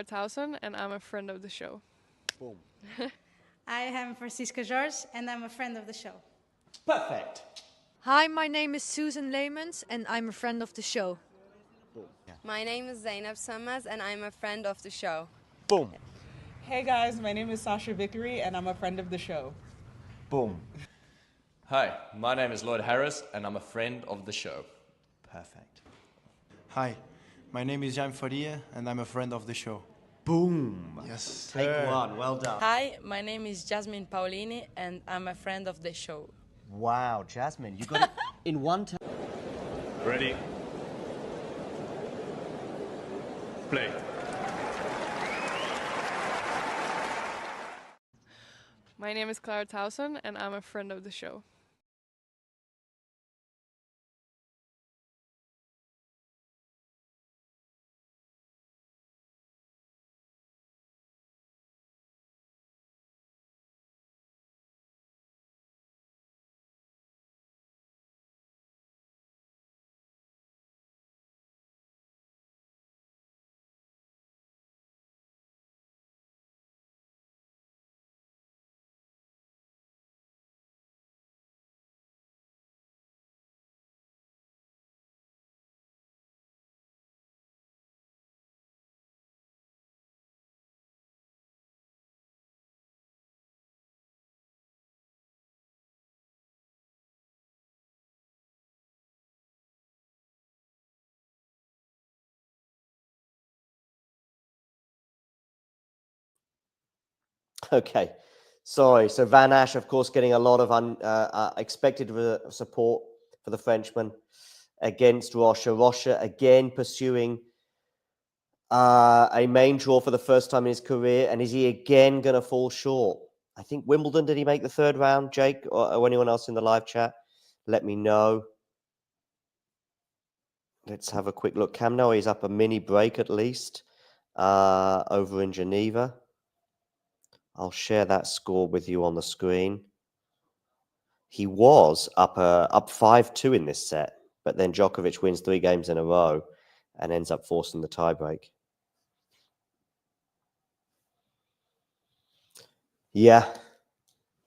Clara Towson, and I'm a friend of the show. Boom. I am Francisca Jorge, and I'm a friend of the show. Perfect. Hi, my name is Susan Leemans, and I'm a friend of the show. Boom. Yeah. My name is Zainab Summers, and I'm a friend of the show. Boom. Hey guys, my name is Sasha Vickery, and I'm a friend of the show. Boom. Hi, my name is Lloyd Harris, and I'm a friend of the show. Perfect. Hi, my name is Jan Faria, and I'm a friend of the show. Boom. Yes. Take one. Well done. Hi, my name is Jasmine Paulini, and I'm a friend of the show. Wow, Jasmine, you got it in one time. Ready? Play. My name is Clara Towson, and I'm a friend of the show. Okay. Sorry. So Van Ash, of course, getting a lot of expected support for the Frenchman against Rocha. Rocha again pursuing a main draw for the first time in his career. And is he again going to fall short? I think Wimbledon, did he make the third round, Jake, or anyone else in the live chat? Let me know. Let's have a quick look. Cam Norrie is up a mini break at least over in Geneva. I'll share that score with you on the screen. He was up 5-2 in this set, but then Djokovic wins 3 games in a row and ends up forcing the tiebreak. Yeah,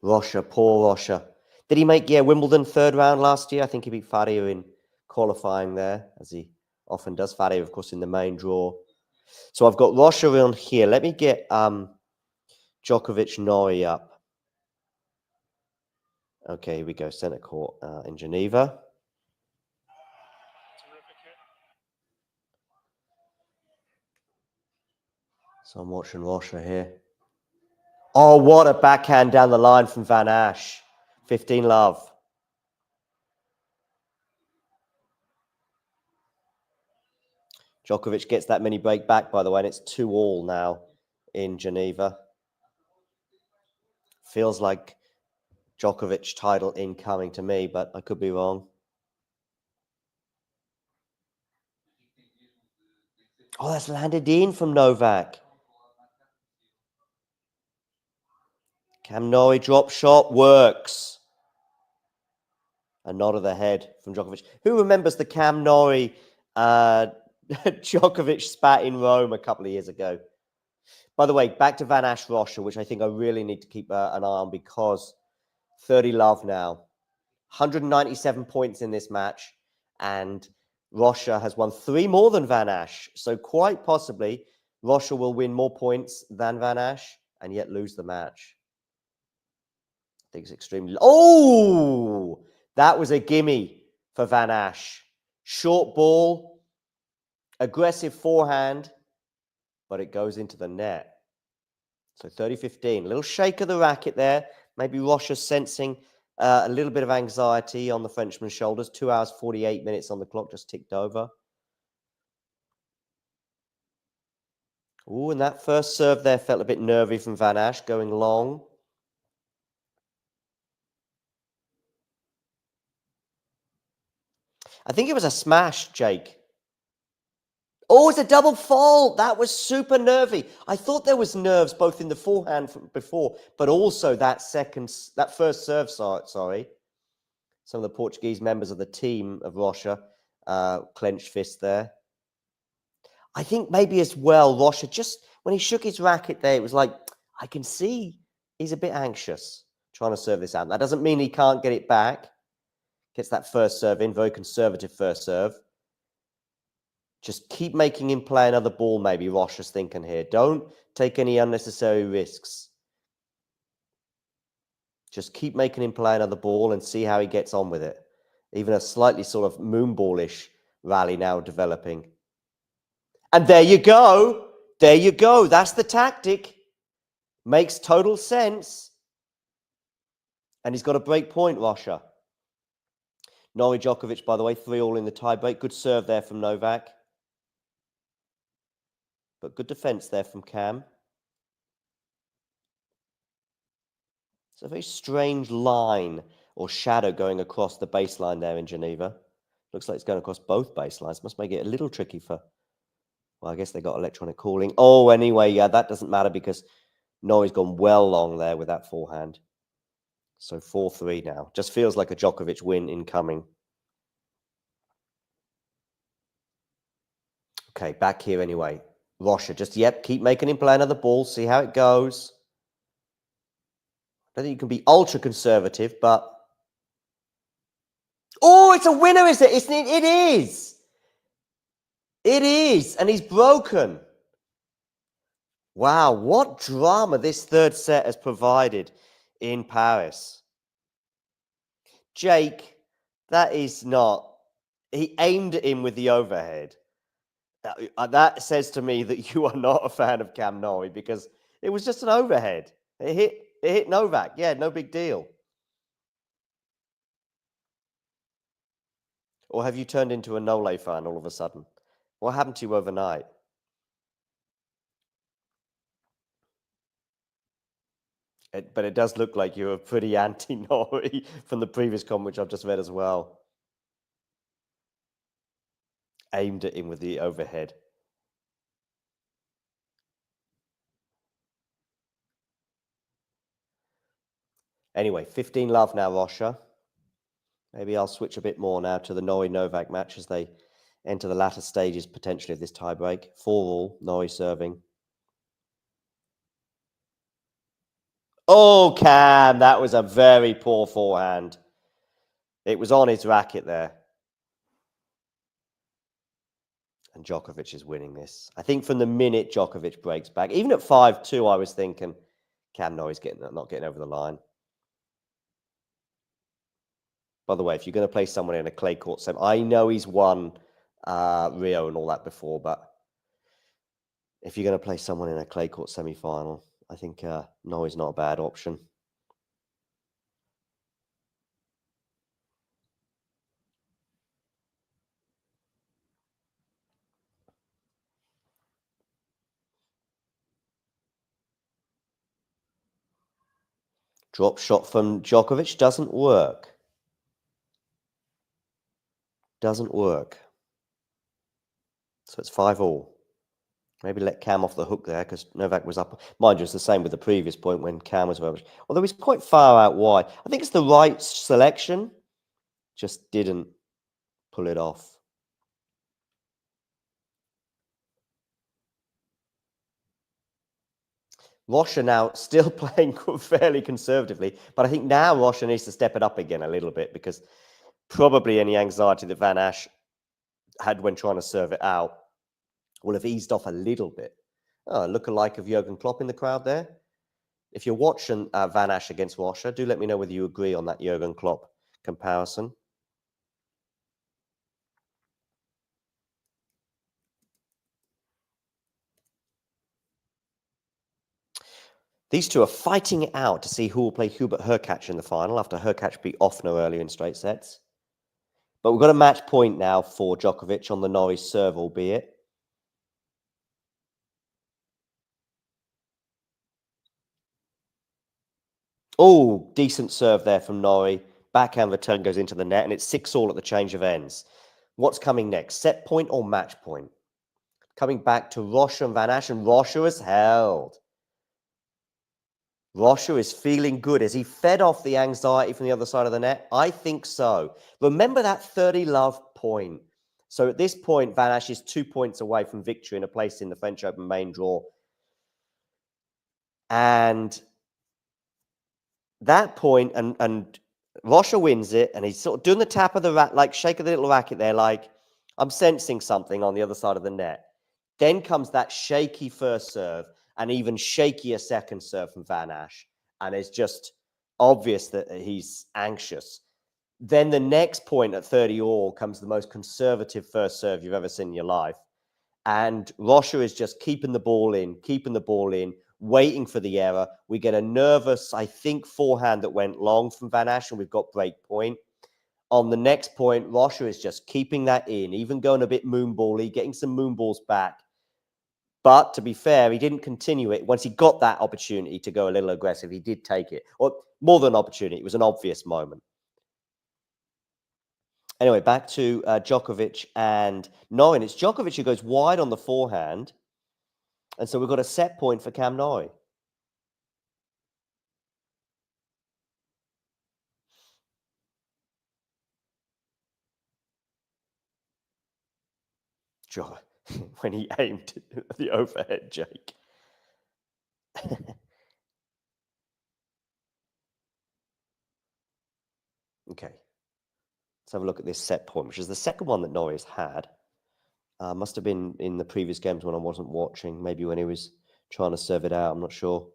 Rocha, poor Rocha. Did he make, Wimbledon third round last year? I think he beat Faria in qualifying there, as he often does. Faria, of course, in the main draw. So I've got Rocha on here. Let me get Djokovic Norrie up. Okay, here we go. Centre court in Geneva. So I'm watching Rocha here. Oh, what a backhand down the line from Van Ash. 15 love. Djokovic gets that mini break back, by the way, and it's 2-2 now in Geneva. Feels like Djokovic title incoming to me, but I could be wrong. Oh, that's landed in from Novak. Cam Norrie drop shot works. A nod of the head from Djokovic. Who remembers the Cam Norrie Djokovic spat in Rome a couple of years ago? By the way, back to Van Ash Rocha, which I think I really need to keep an eye on because 30 love now. 197 points in this match, and Rocha has won 3 more than Van Ash. So quite possibly, Rocha will win more points than Van Ash and yet lose the match. I think it's extremely... Oh! That was a gimme for Van Ash. Short ball, aggressive forehand, but it goes into the net. So 30-15. A little shake of the racket there. Maybe Rocha sensing a little bit of anxiety on the Frenchman's shoulders. 2 hours, 48 minutes on the clock, just ticked over. Oh, and that first serve there felt a bit nervy from Van Ash, going long. I think it was a smash, Jake. Oh, it's a double fault. That was super nervy. I thought there was nerves both in the forehand from before, but also that first serve, sorry. Some of the Portuguese members of the team of Rocha clenched fist there. I think maybe as well, Rocha just when he shook his racket there, it was like, I can see he's a bit anxious trying to serve this out. That doesn't mean he can't get it back. Gets that first serve in, very conservative first serve. Just keep making him play another ball, maybe, Rocha's thinking here. Don't take any unnecessary risks. Just keep making him play another ball and see how he gets on with it. Even a slightly sort of moonballish rally now developing. And there you go. There you go. That's the tactic. Makes total sense. And he's got a break point, Rocha. Norrie Djokovic, by the way, 3-all in the tiebreak. Good serve there from Novak. But good defense there from Cam. It's a very strange line or shadow going across the baseline there in Geneva. Looks like it's going across both baselines. Must make it a little tricky for... Well, I guess they got electronic calling. Oh, anyway, yeah, that doesn't matter because Norrie's gone well long there with that forehand. So 4-3 now. Just feels like a Djokovic win incoming. Okay, back here anyway. Rocha, just, yep, keep making him play another ball. See how it goes. I don't think you can be ultra conservative, but... Oh, it's a winner, is it? It is. It is. And he's broken. Wow, what drama this third set has provided in Paris. Jake, that is not... He aimed at him with the overhead. That says to me that you are not a fan of Cam Norrie because it was just an overhead. It hit Novak. Yeah, no big deal. Or have you turned into a Nole fan all of a sudden? What happened to you overnight? But it does look like you're pretty anti-Norrie from the previous comment, which I've just read as well. Aimed at him with the overhead. Anyway, 15-love now, Rocha. Maybe I'll switch a bit more now to the Norrie-Novak match as they enter the latter stages, potentially, of this tiebreak. 4-all, Norrie serving. Oh, Cam, that was a very poor forehand. It was on his racket there. And Djokovic is winning this. I think from the minute Djokovic breaks back, even at 5-2, I was thinking, Cam Norrie's not getting over the line. By the way, if you're going to play someone in a clay court semi, I know he's won Rio and all that before, but if you're going to play someone in a clay court semi-final, I think Norrie's not a bad option. Drop shot from Djokovic doesn't work. Doesn't work. So it's 5-all. Maybe let Cam off the hook there because Novak was up. Mind you, it's the same with the previous point when Cam was rubbish. Although he's quite far out wide. I think it's the right selection. Just didn't pull it off. Rocha now still playing fairly conservatively, but I think now Rocha needs to step it up again a little bit because probably any anxiety that Van Asch had when trying to serve it out will have eased off a little bit. Oh, look-alike of Jurgen Klopp in the crowd there. If you're watching Van Asch against Rocha, do let me know whether you agree on that Jurgen Klopp comparison. These two are fighting it out to see who will play Hubert Hurkacz in the final after Hurkacz beat Offner earlier in straight sets. But we've got a match point now for Djokovic on the Norrie serve, albeit. Oh, decent serve there from Norrie. Backhand return goes into the net, and it's 6-all at the change of ends. What's coming next? Set point or match point? Coming back to Rocha and Van Asch, and Rocha is held. Rocha is feeling good. Has he fed off the anxiety from the other side of the net? I think so. Remember that 30-love point. So at this point, Van Asch is 2 points away from victory and a place in the French Open main draw. And that point, and Rocha wins it, and he's sort of doing the tap of the racket, like shaking the little racket there, like, I'm sensing something on the other side of the net. Then comes that shaky first serve, and even shakier second serve from Van Asch. And it's just obvious that he's anxious. Then the next point at 30 all comes the most conservative first serve you've ever seen in your life. And Rocha is just keeping the ball in, waiting for the error. We get a nervous, I think, forehand that went long from Van Asch, and we've got break point. On the next point, Rocha is just keeping that in, even going a bit moonball-y, getting some moonballs back. But to be fair, he didn't continue it. Once he got that opportunity to go a little aggressive, he did take it. Or more than an opportunity, it was an obvious moment. Anyway, back to Djokovic and Norrie. It's Djokovic who goes wide on the forehand. And so we've got a set point for Cam Norrie. When he aimed the overhead, Jake. Okay. Let's have a look at this set point, which is the second one that Norrie has had. Must have been in the previous games when I wasn't watching. Maybe when he was trying to serve it out. I'm not sure.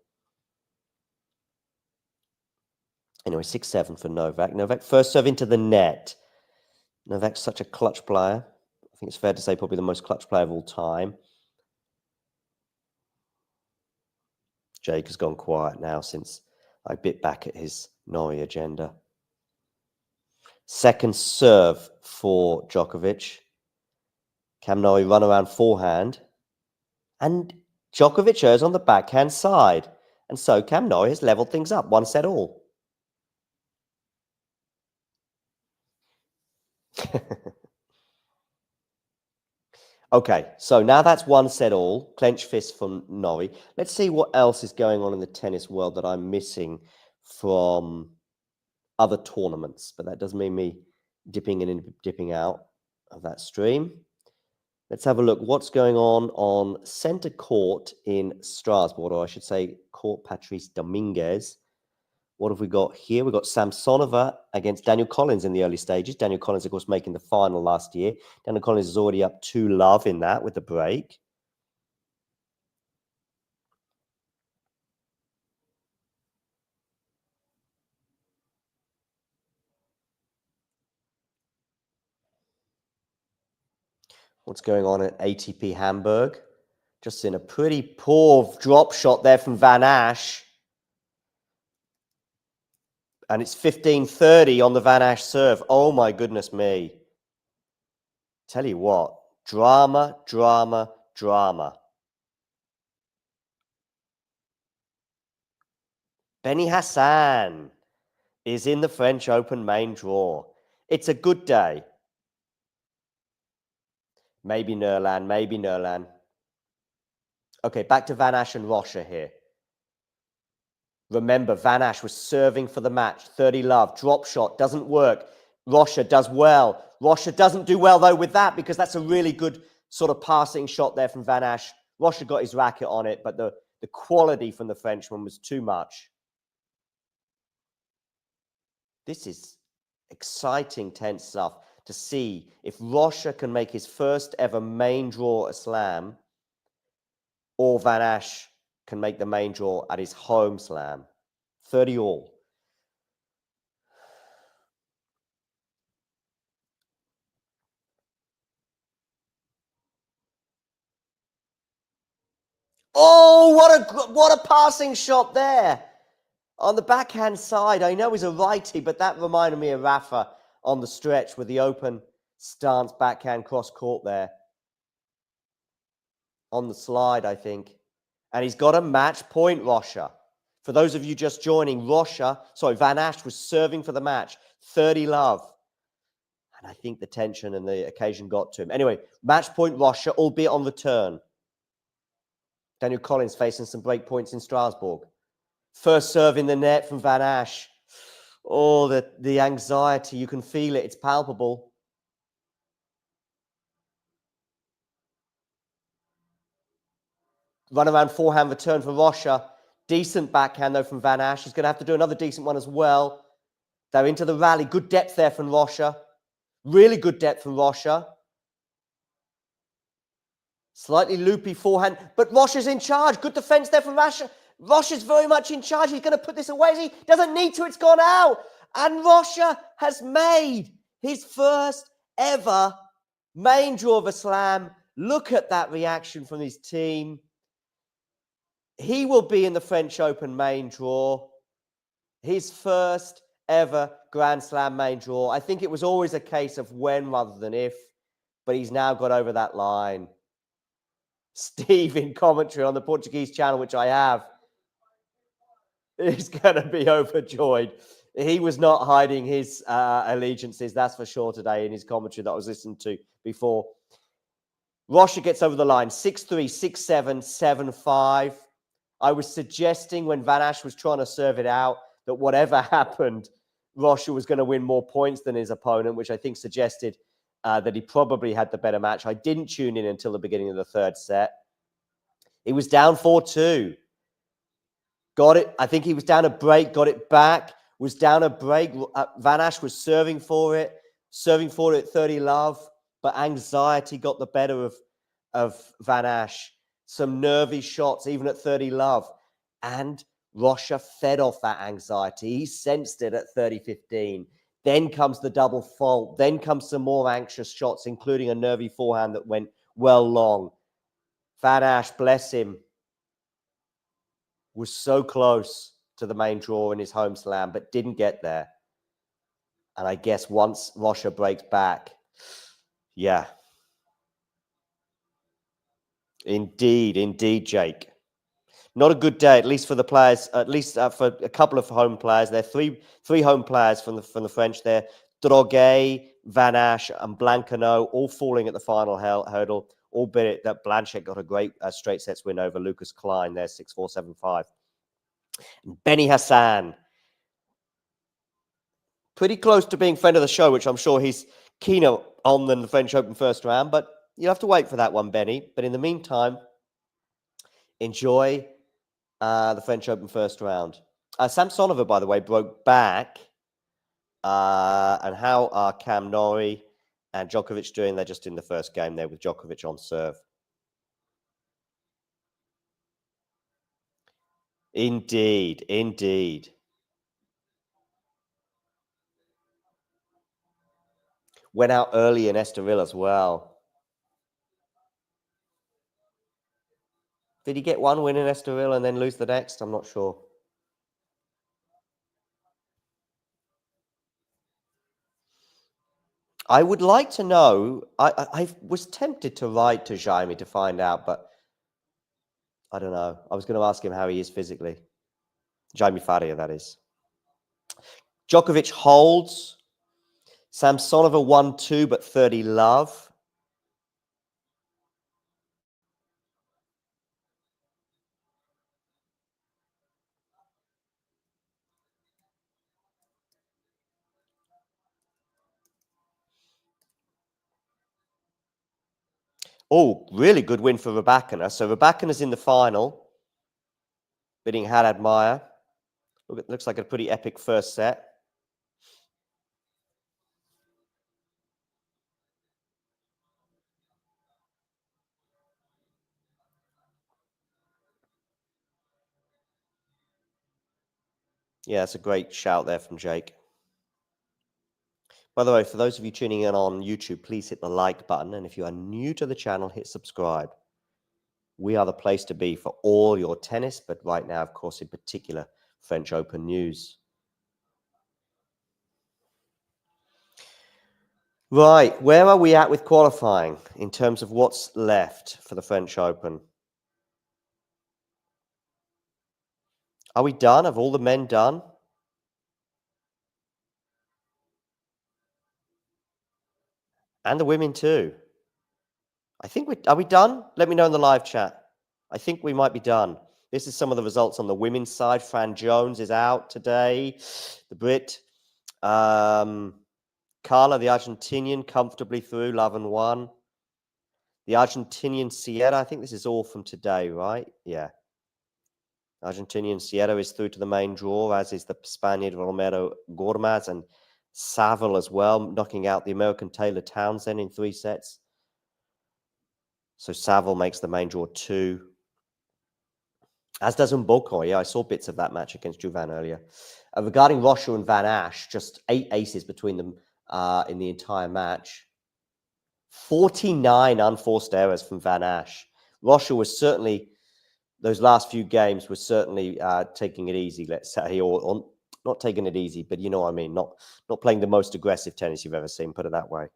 Anyway, 6-7 for Novak. Novak first serve into the net. Novak's such a clutch player. I think it's fair to say probably the most clutch player of all time. Jake has gone quiet now since I bit back at his Norrie agenda. Second serve for Djokovic. Cam Norrie run around forehand. And Djokovic errs on the backhand side. And so Cam Norrie has leveled things up, 1-all. Okay, so now that's 1-all. Clenched fist from Norrie. Let's see what else is going on in the tennis world that I'm missing from other tournaments. But that doesn't mean me dipping in and dipping out of that stream. Let's have a look. What's going on centre court in Strasbourg, or I should say Court Patrice Dominguez. What have we got here? We've got Samsonova against Daniel Collins in the early stages. Daniel Collins, of course, making the final last year. Daniel Collins is already up 2-love in that with the break. What's going on at ATP Hamburg? Just in a pretty poor drop shot there from Van Asch. And it's 15-30 on the Van Asch serve. Oh, my goodness me. Tell you what, drama, drama, drama. Benny Hassan is in the French Open main draw. It's a good day. Maybe Nerland, maybe Nerland. Okay, back to Van Asch and Rocha here. Remember, Van Asch was serving for the match. 30-love, drop shot, doesn't work. Rocha does well. Rocha doesn't do well, though, with that, because that's a really good sort of passing shot there from Van Asch. Rocha got his racket on it, but the quality from the Frenchman was too much. This is exciting, tense stuff to see if Rocha can make his first ever main draw a slam, or Van Asch can make the main draw at his home slam. 30-all. Oh, what a passing shot there. On the backhand side, I know he's a righty, but that reminded me of Rafa on the stretch with the open stance backhand cross court there. On the slide, I think. And he's got a match point, Rocha. For those of you just joining, Van Asch was serving for the match. 30-love. And I think the tension and the occasion got to him. Anyway, match point Rocha, albeit on return. Daniel Collins facing some break points in Strasbourg. First serve in the net from Van Asch. Oh, the anxiety. You can feel it. It's palpable. Run around forehand return for Rocha. Decent backhand, though, from Van Asch. He's going to have to do another decent one as well. They're into the rally. Good depth there from Rocha. Really good depth from Rocha. Slightly loopy forehand, but Rocha's in charge. Good defense there from Rocha. Rocha's very much in charge. He's going to put this away. He doesn't need to. It's gone out. And Rocha has made his first ever main draw of a slam. Look at that reaction from his team. He will be in the French Open main draw. His first ever Grand Slam main draw. I think it was always a case of when rather than if, but he's now got over that line. Steve in commentary on the Portuguese channel, which I have, is going to be overjoyed. He was not hiding his allegiances, that's for sure, today in his commentary that I was listening to before. Rocha gets over the line, 6-3, 6-7, 7-5. I was suggesting when Van Asch was trying to serve it out that whatever happened, Rocha was going to win more points than his opponent, which I think suggested that he probably had the better match. I didn't tune in until the beginning of the third set. He was down 4-2. Got it. I think he was down a break, got it back, was down a break. Van Asch was serving for it at 30 love, but anxiety got the better of Van Asch. Some nervy shots, even at 30 love. And Rocha fed off that anxiety. He sensed it at 30-15. Then comes the double fault. Then comes some more anxious shots, including a nervy forehand that went well long. Van Asch, bless him, was so close to the main draw in his home slam, but didn't get there. And I guess once Rocha breaks back, yeah. Indeed, Jake. Not a good day, at least for the players, at least for a couple of home players. There are three home players from the French there. Droguet, Van Asch, and Blancaneau, all falling at the final hurdle, albeit that Blanchet got a great straight sets win over Lucas Klein there, 6-4, 7-5. And Benny Hassan, pretty close to being friend of the show, which I'm sure he's keener on than the French Open first round, but you have to wait for that one, Benny. But in the meantime, enjoy the French Open first round. Samsonova, by the way, broke back. And how are Cam Norrie and Djokovic doing? They're just in the first game there with Djokovic on serve. Indeed. Went out early in Estoril as well. Did he get one win in Estoril and then lose the next? I'm not sure. I would like to know. I was tempted to write to Jaime to find out, but I don't know. I was going to ask him how he is physically. Jaime Faria, that is. Djokovic holds. Samsonova 1-2, but 30 love. Oh, really good win for Rybakina. So Rybakina's in the final, beating Haddad Meyer. Looks like a pretty epic first set. Yeah, that's a great shout there from Jake. By the way, for those of you tuning in on YouTube, please hit the like button. And if you are new to the channel, hit subscribe. We are the place to be for all your tennis, but right now, of course, in particular, French Open news. Right, where are we at with qualifying in terms of what's left for the French Open? Are we done? Have all the men done? And the women too. I think are we done? Let me know in the live chat. I think we might be done. This is some of the results on the women's side. Fran Jones is out today. The Brit. Carla, the Argentinian, comfortably through, love and 1. The Argentinian Sierra, I think this is all from today, right? Yeah. Argentinian Sierra is through to the main draw, as is the Spaniard Romero Gormaz, and Saville as well, knocking out the American Taylor Townsend in 3 sets. So Saville makes the main draw 2. As does Mboko. Yeah, I saw bits of that match against Juvan earlier. Regarding Rocha and Van Ash, just 8 aces between them in the entire match. 49 unforced errors from Van Ash. Rocha was certainly, those last few games, was certainly taking it easy, let's say, or not taking it easy, but you know what I mean, not playing the most aggressive tennis you've ever seen, put it that way.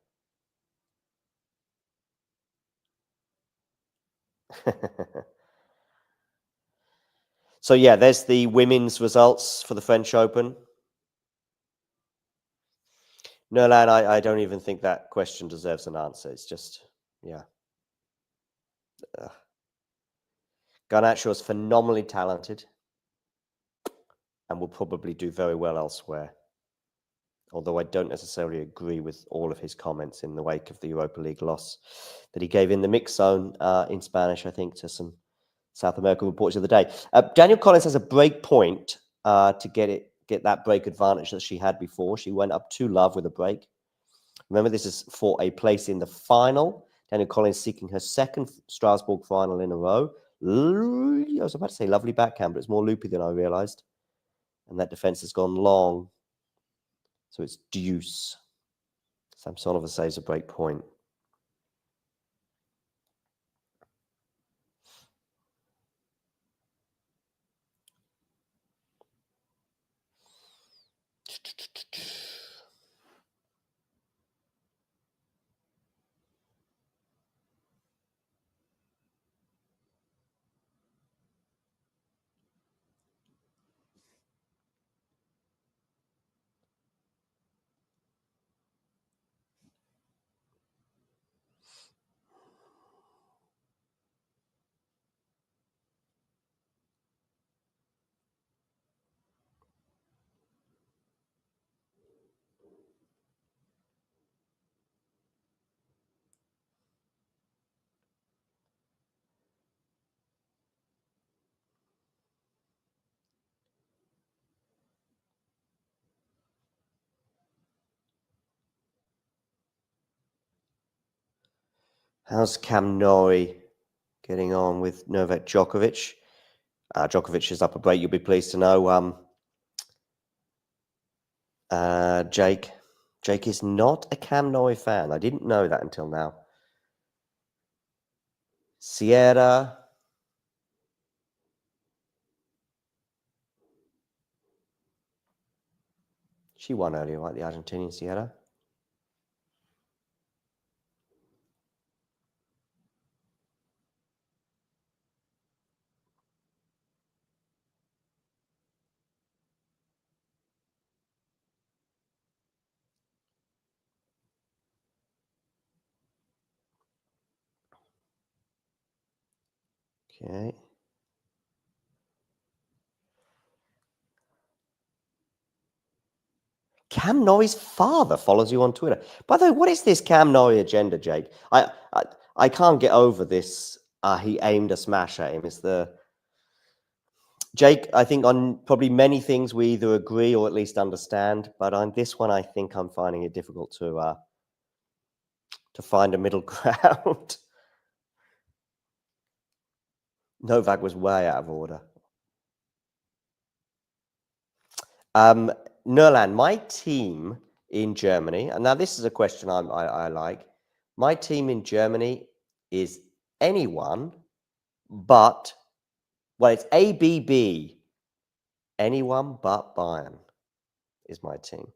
So yeah, there's the women's results for the French Open. No, Lan, I don't even think that question deserves an answer. It's just, yeah. Garnacho is phenomenally talented and will probably do very well elsewhere. Although I don't necessarily agree with all of his comments in the wake of the Europa League loss that he gave in the mix zone in Spanish, I think, to some South American reports the other day. Danielle Collins has a break point to get that break advantage that she had before. She went up 2-love with a break. Remember, this is for a place in the final. Danielle Collins seeking her 2nd Strasbourg final in a row. I was about to say lovely backhand, but it's more loopy than I realized. And that defense has gone long. So it's deuce. Samsonova saves a break point. How's Cam Norrie getting on with Novak Djokovic? Djokovic is up a break, you'll be pleased to know. Jake is not a Cam Norrie fan. I didn't know that until now. Sierra. She won earlier, right? The Argentinian Sierra. Okay. Cam Norrie's father follows you on Twitter. By the way, what is this Cam Norrie agenda, Jake? I can't get over this. He aimed a smash at him. It's the Jake. I think on probably many things we either agree or at least understand, but on this one, I think I'm finding it difficult to find a middle ground. Novak was way out of order. Nurlan, my team in Germany, and now this is a question I like. My team in Germany is anyone but, well, it's ABB. Anyone but Bayern is my team.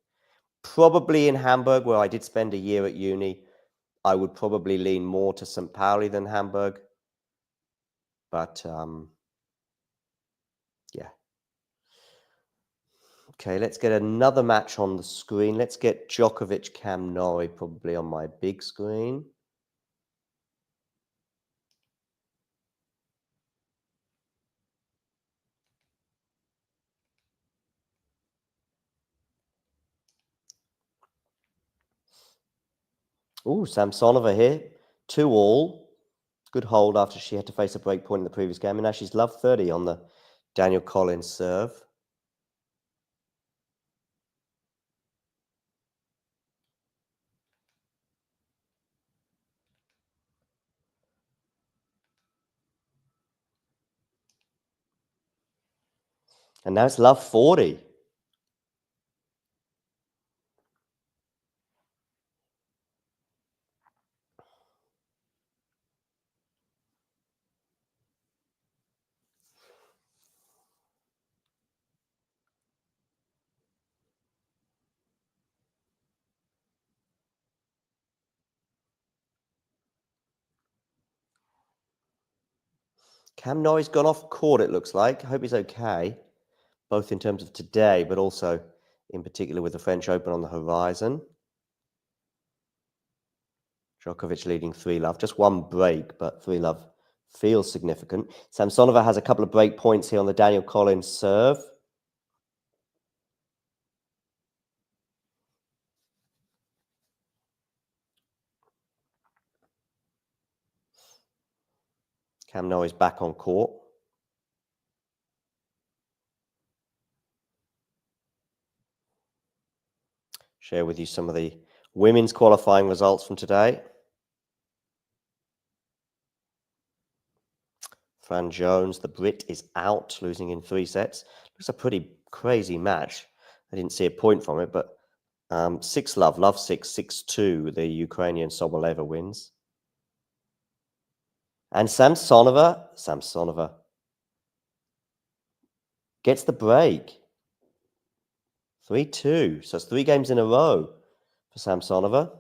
Probably in Hamburg, where I did spend a year at uni, I would probably lean more to St. Pauli than Hamburg. But, yeah. Okay, let's get another match on the screen. Let's get Djokovic Cam Norrie probably on my big screen. Oh, Samsonova here. 2-all. Good hold after she had to face a break point in the previous game. And now she's love 30 on the Daniel Collins serve. And now it's love 40. Cam Norrie's gone off court, it looks like. I hope he's okay, both in terms of today, but also in particular with the French Open on the horizon. Djokovic leading 3-love. Just one break, but 3-love feels significant. Samsonova has a couple of break points here on the Daniel Collins serve. Cam Norrie's back on court. Share with you some of the women's qualifying results from today. Fran Jones, the Brit, is out, losing in 3 sets. Looks a pretty crazy match. I didn't see a point from it, but 6-love, love 6, 6-2. The Ukrainian Soboleva wins. And Samsonova gets the break. 3-2. So it's 3 games in a row for Samsonova.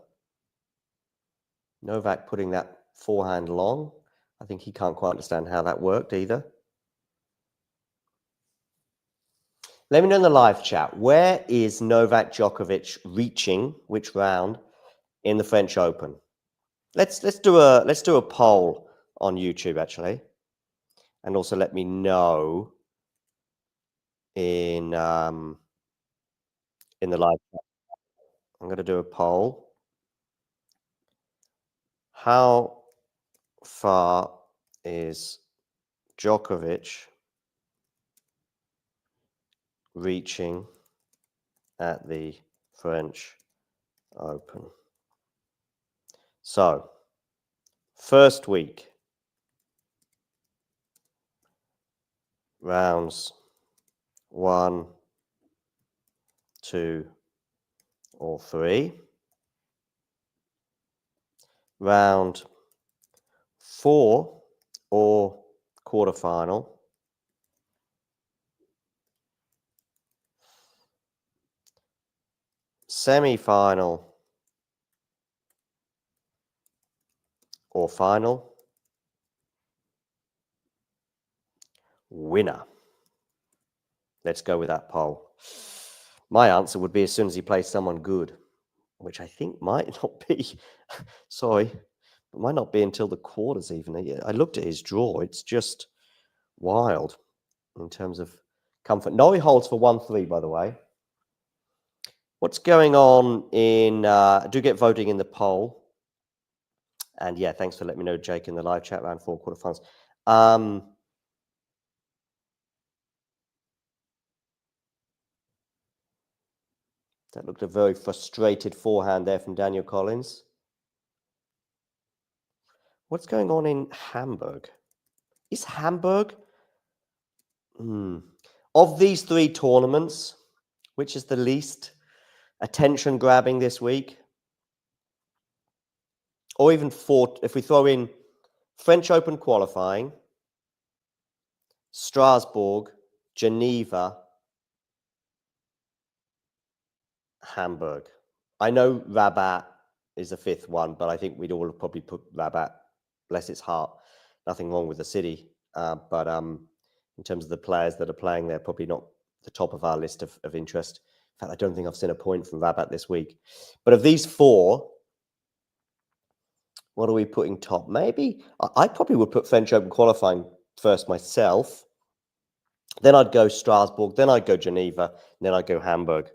Novak putting that forehand long. I think he can't quite understand how that worked either. Let me know in the live chat, where is Novak Djokovic reaching, which round in the French Open? Let's do a poll on YouTube actually, and also let me know in the live chat. I'm going to do a poll. How far is Djokovic reaching at the French Open? So, first week, rounds 1, 2, or 3. Round 4 or quarterfinal. Semi-final or final. Winner. Let's go with that poll. My answer would be as soon as he plays someone good, which I think might not be, sorry, it might not be until the quarters even. I looked at his draw. It's just wild in terms of comfort. Norrie holds for 1-3, by the way. What's going on in, do get voting in the poll. And yeah, thanks for letting me know, Jake, in the live chat, round 4 quarterfinals. That looked a very frustrated forehand there from Daniel Collins. What's going on in Hamburg? Is Hamburg... Of these 3 tournaments, which is the least attention-grabbing this week? Or even 4, if we throw in French Open qualifying, Strasbourg, Geneva, Hamburg. I know Rabat is the 5th one, but I think we'd all probably put Rabat, bless its heart. Nothing wrong with the city. But in terms of the players that are playing, they're probably not the top of our list of interest. In fact, I don't think I've seen a point from Rabat this week. But of these 4, what are we putting top? Maybe I probably would put French Open qualifying first myself. Then I'd go Strasbourg. Then I'd go Geneva. And then I'd go Hamburg.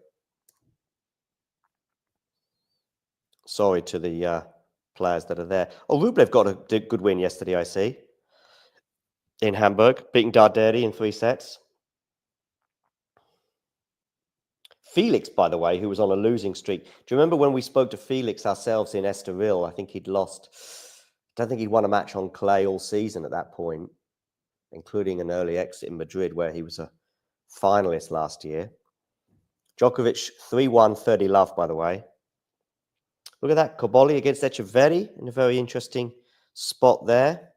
Sorry to the players that are there. Oh, Rublev got a good win yesterday, I see. In Hamburg, beating Darderi in 3 sets. Felix, by the way, who was on a losing streak. Do you remember when we spoke to Felix ourselves in Estoril? I think he'd lost. I don't think he'd won a match on clay all season at that point, including an early exit in Madrid where he was a finalist last year. Djokovic 3-1, 30 love, by the way. Look at that, Koboli against Echeverri in a very interesting spot there.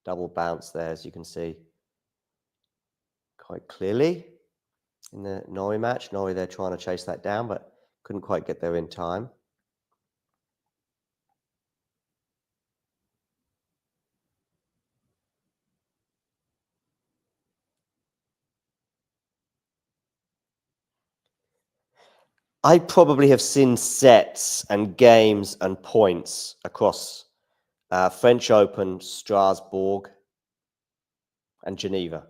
Double bounce there, as you can see quite clearly in the Norrie match. Norrie there trying to chase that down, but couldn't quite get there in time. I probably have seen sets and games and points across French Open, Strasbourg, and Geneva.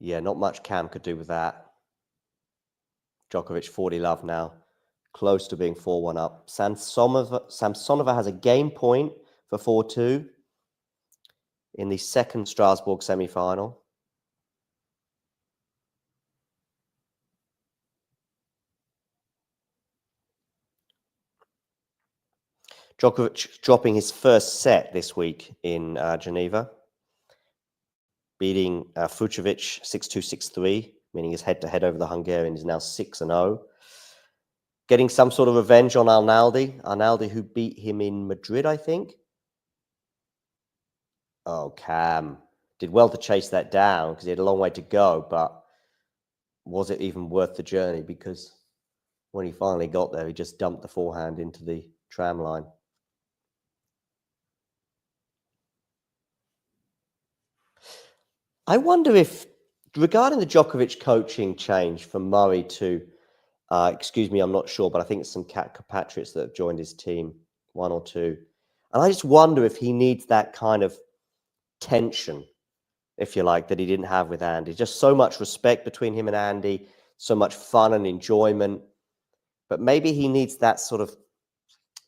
Yeah, not much Cam could do with that. Djokovic 40 love now, close to being 4-1 up. Samsonova has a game point for 4-2 in the second Strasbourg semi-final. Djokovic dropping his first set this week in Geneva, beating Fucsovics 6-2, 6-3, meaning his head-to-head over the Hungarian is now 6-0. Getting some sort of revenge on Arnaldi. Arnaldi, who beat him in Madrid, I think. Oh, Cam did well to chase that down because he had a long way to go, but was it even worth the journey? Because when he finally got there, he just dumped the forehand into the tram line. I wonder if, regarding the Djokovic coaching change from Murray to, excuse me, I'm not sure, but I think it's some compatriots that have joined his team, one or two. And I just wonder if he needs that kind of tension, if you like, that he didn't have with Andy. Just so much respect between him and Andy, so much fun and enjoyment. But maybe he needs that sort of,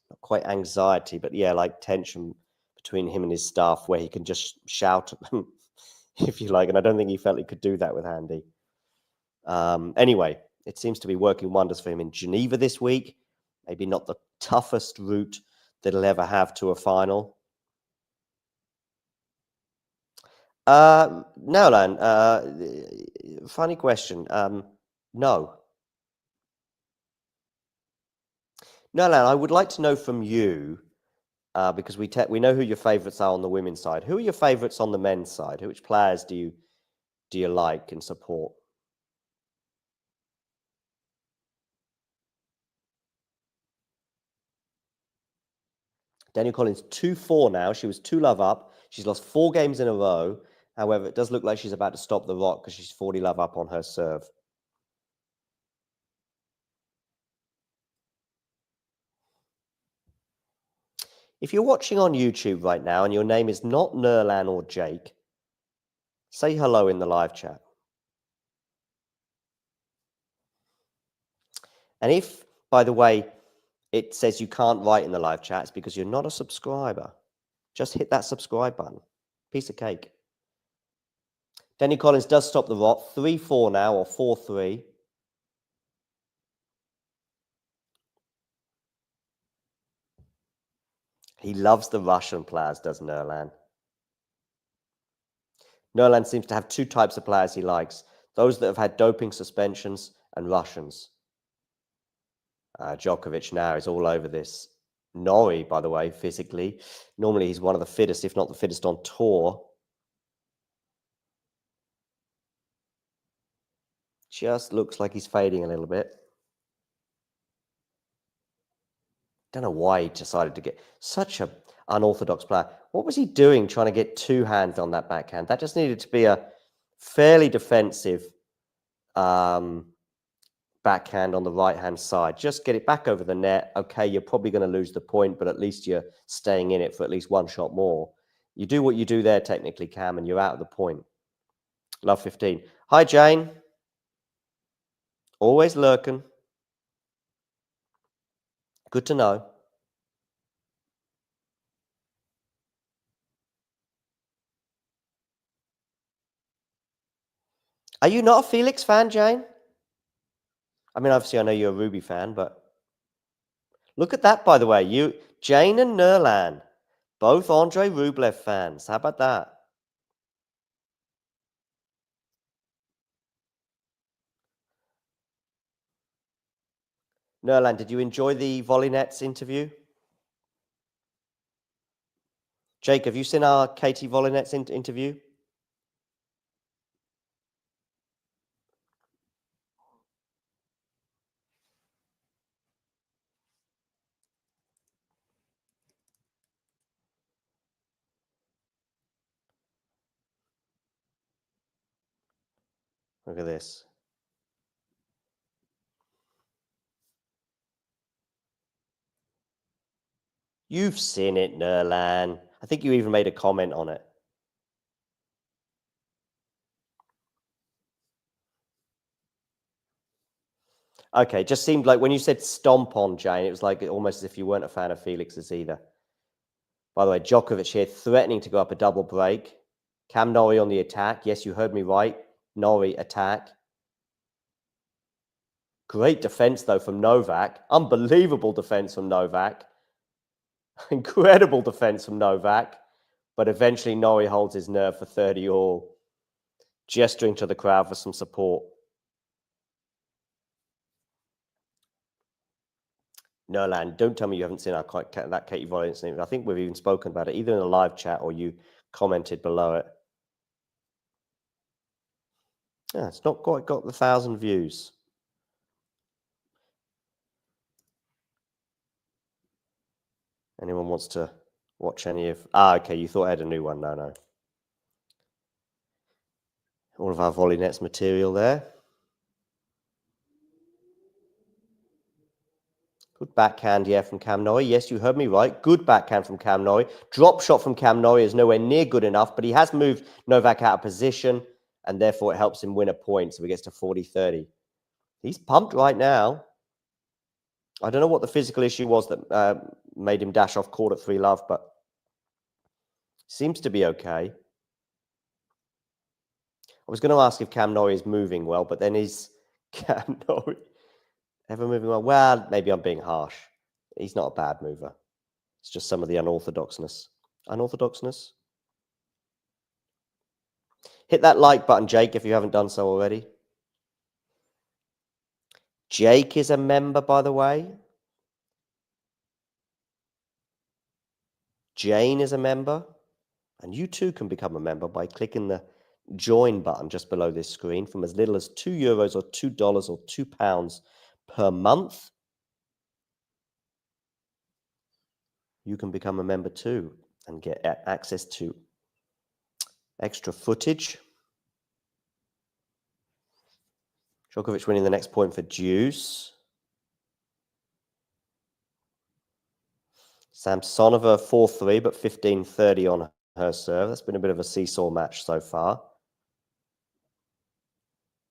not quite anxiety, but yeah, like tension between him and his staff where he can just shout at them, if you like. And I don't think he felt he could do that with Andy. Anyway, it seems to be working wonders for him in Geneva this week. Maybe not the toughest route that he'll ever have to a final. No, Lan. Funny question. No. No, Lan, I would like to know from you, because we know who your favourites are on the women's side. Who are your favourites on the men's side? Which players do you like and support? Danielle Collins, 2-4 now. She was 2-love up. She's lost 4 games in a row. However, it does look like she's about to stop the rock because she's 40 love up on her serve. If you're watching on YouTube right now and your name is not Nerlan or Jake, say hello in the live chat. And if, by the way, it says you can't write in the live chat, it's because you're not a subscriber. Just hit that subscribe button. Piece of cake. Danny Collins does stop the rock. 3-4 now, or 4-3. He loves the Russian players, does Nerlan. Nerlan seems to have 2 types of players he likes. Those that have had doping suspensions and Russians. Djokovic now is all over this. Nori, by the way, physically. Normally he's one of the fittest, if not the fittest on tour. Just looks like he's fading a little bit. Don't know why he decided to get such an unorthodox player. What was he doing trying to get 2 hands on that backhand? That just needed to be a fairly defensive backhand on the right-hand side. Just get it back over the net. Okay, you're probably going to lose the point, but at least you're staying in it for at least 1 shot more. You do what you do there, technically, Cam, and you're out of the point. Love 15. Hi, Jane. Always lurking. Good to know. Are you not a Felix fan, Jane? I mean, obviously, I know you're a Ruby fan, but look at that, by the way. Jane and Nerlan, both Andrei Rublev fans. How about that? Nerlan, did you enjoy the volley nets interview? Jake, have you seen our Katie volley nets interview? Look at this. You've seen it, Nerlan. I think you even made a comment on it. Okay, it just seemed like when you said stomp on Jane, it was like almost as if you weren't a fan of Felix's either. By the way, Djokovic here threatening to go up a double break. Cam Norrie on the attack. Yes, you heard me right. Norrie attack. Great defense, though, from Novak. Unbelievable defense from Novak. Incredible defense from Novak. But eventually, Norrie holds his nerve for 30 all, gesturing to the crowd for some support. Nerlan, don't tell me you haven't seen that Katie Volley's name. I think we've even spoken about it, either in a live chat or you commented below it. Yeah, it's not quite got the 1,000 views. Anyone wants to watch any of... okay, you thought I had a new one. No. All of our volley nets material there. Good backhand, yeah, from Cam Norrie. Yes, you heard me right. Good backhand from Cam Norrie. Drop shot from Cam Norrie is nowhere near good enough, but he has moved Novak out of position, and therefore it helps him win a point, so he gets to 40-30. He's pumped right now. I don't know what the physical issue was that made him dash off court at 3-love, but seems to be okay. I was going to ask if Cam Norrie is moving well, but then is Cam Norrie ever moving well? Well, maybe I'm being harsh. He's not a bad mover. It's just some of the unorthodoxness. Unorthodoxness? Hit that like button, Jake, if you haven't done so already. Jake is a member, by the way. Jane is a member. And you too can become a member by clicking the join button just below this screen from as little as €2 or $2 or £2 per month. You can become a member too and get access to extra footage. Djokovic winning the next point for Deuce. Samsonova 4-3, but 15-30 on her serve. That's been a bit of a seesaw match so far.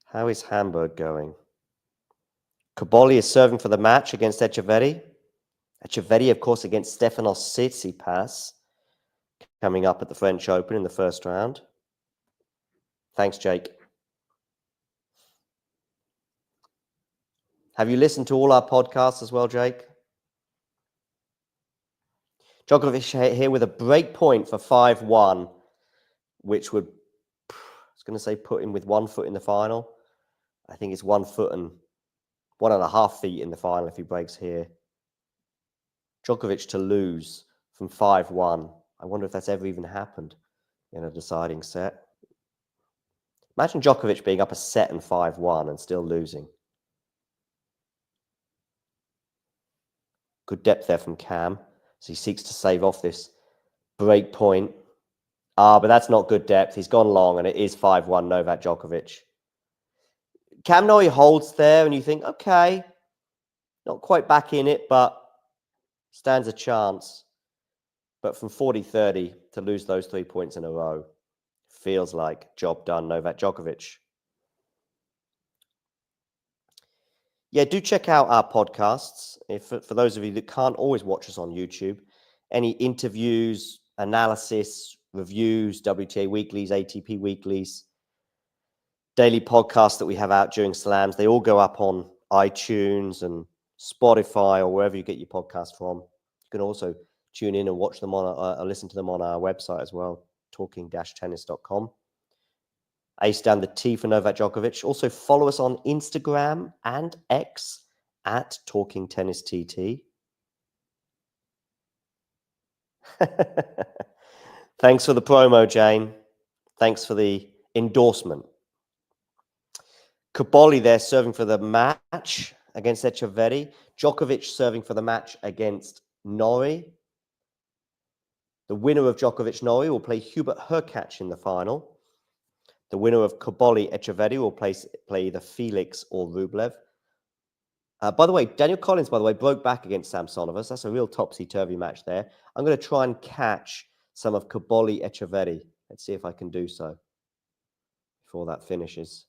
How is Hamburg going? Caboli is serving for the match against Echeverri. Echeverri, of course, against Stefanos Tsitsipas, coming up at the French Open in the first round. Thanks, Jake. Have you listened to all our podcasts as well, Jake? Djokovic here with a break point for 5-1, which would, I was going to say, put him with 1 foot in the final. I think it's 1 foot and 1.5 feet in the final if he breaks here. Djokovic to lose from 5-1. I wonder if that's ever even happened in a deciding set. Imagine Djokovic being up a set and 5-1 and still losing. Good depth there from Cam as he seeks to save off this break point. But that's not good depth. He's gone long and it is 5-1 Novak Djokovic. Cam Norrie holds there and you think, okay, not quite back in it, but stands a chance. But from 40-30 to lose those 3 points in a row feels like job done, Novak Djokovic. Yeah, do check out our podcasts. For those of you that can't always watch us on YouTube, any interviews, analysis, reviews, WTA weeklies, ATP weeklies, daily podcasts that we have out during slams. They all go up on iTunes and Spotify or wherever you get your podcast from. You can also tune in and watch them on, listen to them on our website as well, talking-tennis.com. A stand the T for Novak Djokovic. Also follow us on Instagram and X at Talking Tennis TT. Thanks for the promo, Jane. Thanks for the endorsement. Caboli there serving for the match against Echeverri. Djokovic serving for the match against Norrie. The winner of Djokovic-Norrie will play Hubert Hurkacz in the final. The winner of Caboli-Echeverri will play either Felix or Rublev. By the way, Daniel Collins, broke back against Samsonovas. That's a real topsy-turvy match there. I'm going to try and catch some of Caboli-Echeverri. Let's see if I can do so before that finishes.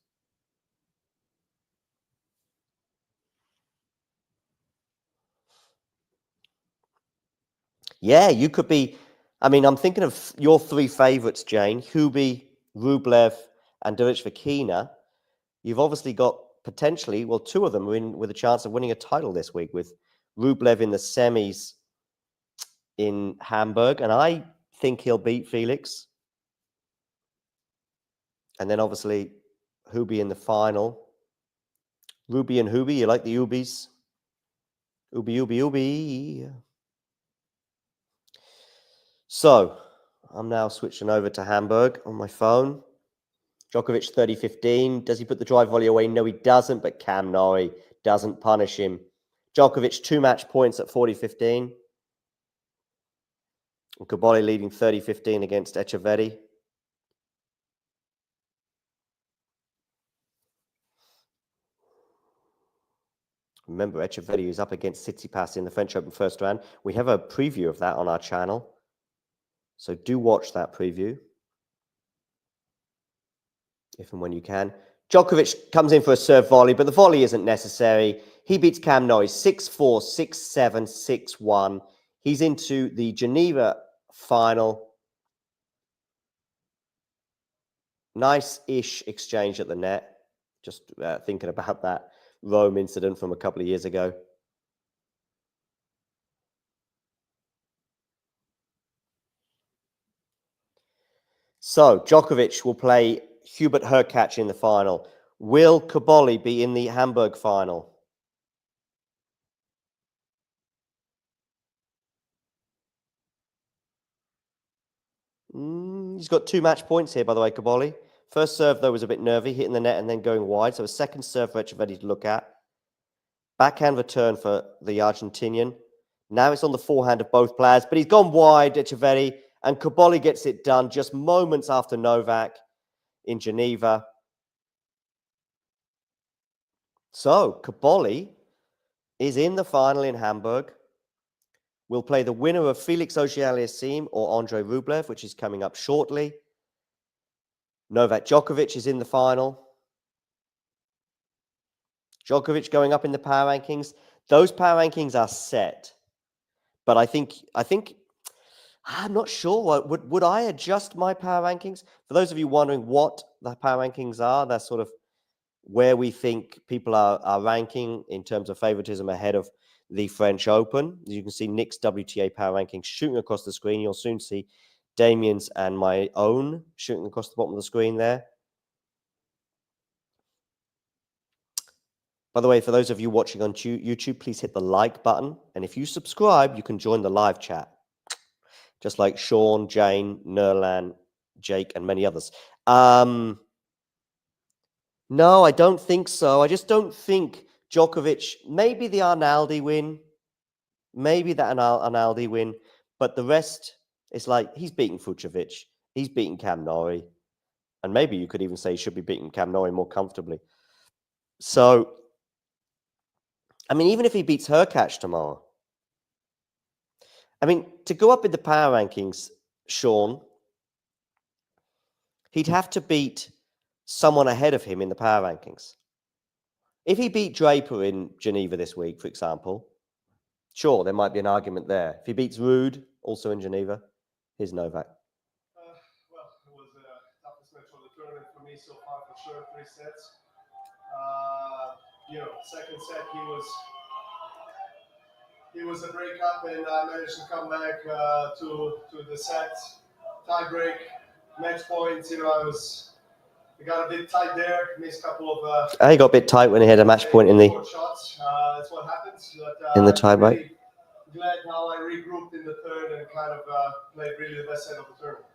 Yeah, you could be... I mean, I'm thinking of your three favourites, Jane. Hubie, Rublev, and Duric-Vakina. You've obviously got potentially, well, two of them with a chance of winning a title this week, with Rublev in the semis in Hamburg. And I think he'll beat Felix. And then obviously Hubie in the final. Ruby and Hubie, you like the Ubies? Ubi. So I'm now switching over to Hamburg on my phone. Djokovic 30-15. Does he put the drive volley away? No, he doesn't, but Cam Norrie doesn't punish him. Djokovic 2 match points at 40-15. And Caboli leading 30-15 against Echeverri. Remember, Echeverri is up against Tsitsipas in the French Open first round. We have a preview of that on our channel. So do watch that preview, if and when you can. Djokovic comes in for a serve volley, but the volley isn't necessary. He beats Cam Norrie 6-4, 6-7, 6-1. He's into the Geneva final. Nice-ish exchange at the net. Just thinking about that Rome incident from a couple of years ago. So, Djokovic will play Hubert Hurkacz in the final. Will Caboli be in the Hamburg final? He's got 2 match points here, by the way, Caboli. First serve, though, was a bit nervy, hitting the net and then going wide. So a second serve for Echeverri to look at. Backhand return for the Argentinian. Now it's on the forehand of both players, but he's gone wide, Echeverri, and Caboli gets it done just moments after Novak in Geneva. So Caboli is in the final in Hamburg. We'll play the winner of Felix Auger-Aliassime or Andrei Rublev, which is coming up shortly. Novak Djokovic is in the final. Djokovic going up in the power rankings. Those power rankings are set. But I think I'm not sure. Would I adjust my power rankings? For those of you wondering what the power rankings are, that's sort of where we think people are ranking in terms of favoritism ahead of the French Open. You can see Nick's WTA power rankings shooting across the screen. You'll soon see Damien's and my own shooting across the bottom of the screen there. By the way, for those of you watching on YouTube, please hit the like button. And if you subscribe, you can join the live chat. Just like Sean, Jane, Nerlan, Jake, and many others. No, I don't think so. I just don't think Djokovic, maybe the Arnaldi win, but the rest, it's like he's beaten Fucsovics, he's beaten Cam Norrie, and maybe you could even say he should be beating Cam Norrie more comfortably. So, I mean, even if he beats Hurkacz tomorrow, I mean, to go up in the power rankings, Sean, he'd have to beat someone ahead of him in the power rankings. If he beat Draper in Geneva this week, for example, sure, there might be an argument there. If he beats Ruud, also in Geneva, here's Novak. Well, it was the toughest match of the tournament for me. me so far for sure. 3 sets. Second set he was a breakup, and I managed to come back to the set tie break. Match points, it got a bit tight there. Missed a couple of. He got a bit tight when he had a match point in the shots. That's what happens. But, in the tie break. Really glad how I regrouped in the third and kind of played really the best set of the tournament.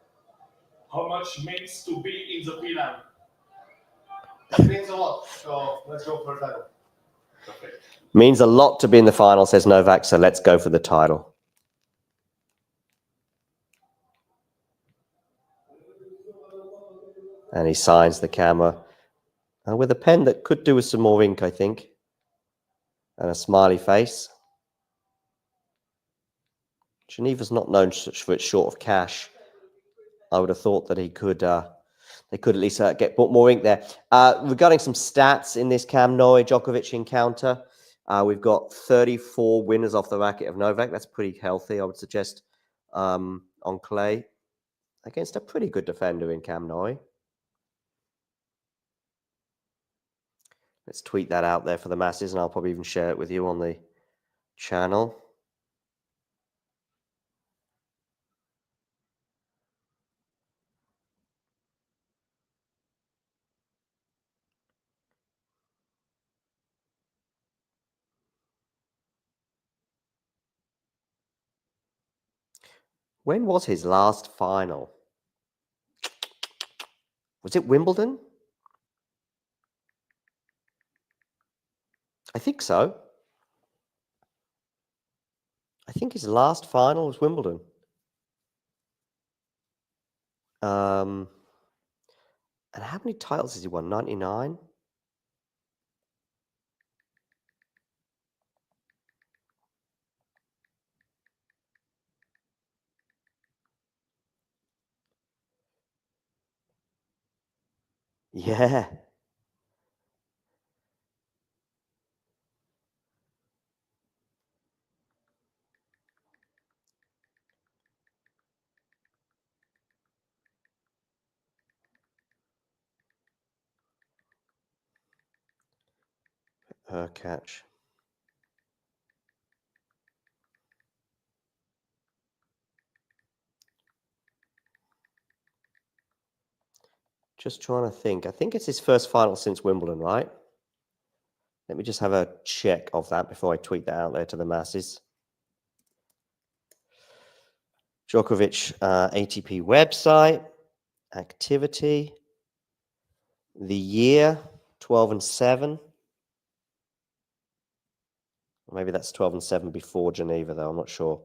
How much means to be in the final? It means a lot. So let's go for a title. Okay. Means a lot to be in the final, says Novak, so let's go for the title. And he signs the camera with a pen that could do with some more ink, I think. And a smiley face. Geneva's not known for its short of cash. I would have thought that they could at least get more ink there. Regarding some stats in this Norrie Djokovic encounter, we've got 34 winners off the racket of Novak. That's pretty healthy, I would suggest, on clay against a pretty good defender in Norrie. Let's tweet that out there for the masses, and I'll probably even share it with you on the channel. When was his last final? Was it Wimbledon? I think so. I think his last final was Wimbledon. And how many titles has he won? 99? Yeah. Her catch. Just trying to think. I think it's his first final since Wimbledon, right? Let me just have a check of that before I tweet that out there to the masses. Djokovic ATP website, activity, the year, 12 and 7. Maybe that's 12 and 7 before Geneva, though. I'm not sure.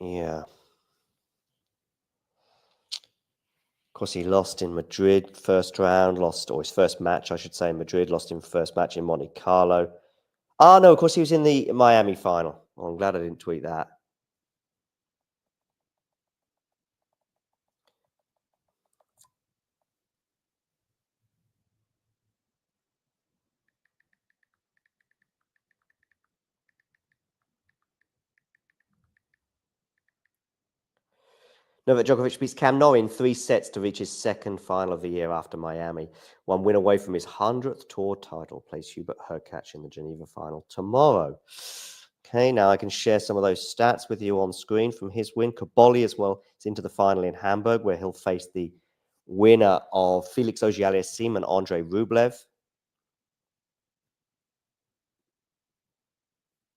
Yeah. Of course, he lost in Madrid first round, or his first match, I should say, in Madrid, lost in first match in Monte Carlo. Oh, no, of course, he was in the Miami final. Oh, I'm glad I didn't tweet that. Novak Djokovic beats Norrie in 3 sets to reach his second final of the year after Miami. 1 win away from his 100th tour title. Plays Hubert Hurkacz in the Geneva final tomorrow. Okay, now I can share some of those stats with you on screen from his win. Kaboli as well is into the final in Hamburg, where he'll face the winner of Felix Auger-Aliassime and Andrei Rublev.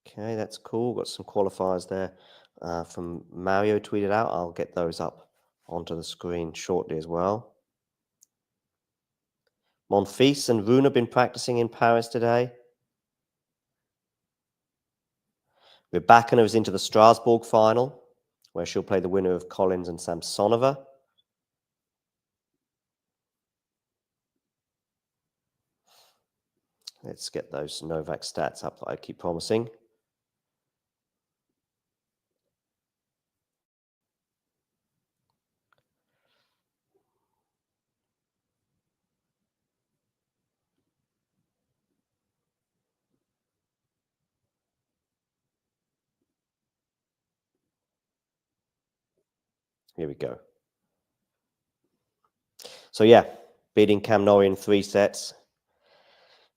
Okay, that's cool. Got some qualifiers there from Mario tweeted out. I'll get those up onto the screen shortly as well. Monfils and Rune have been practicing in Paris today. Rybakina is into the Strasbourg final, where she'll play the winner of Collins and Samsonova. Let's get those Novak stats up that I keep promising. Here we go. So yeah, beating Cam Norrie in 3 sets.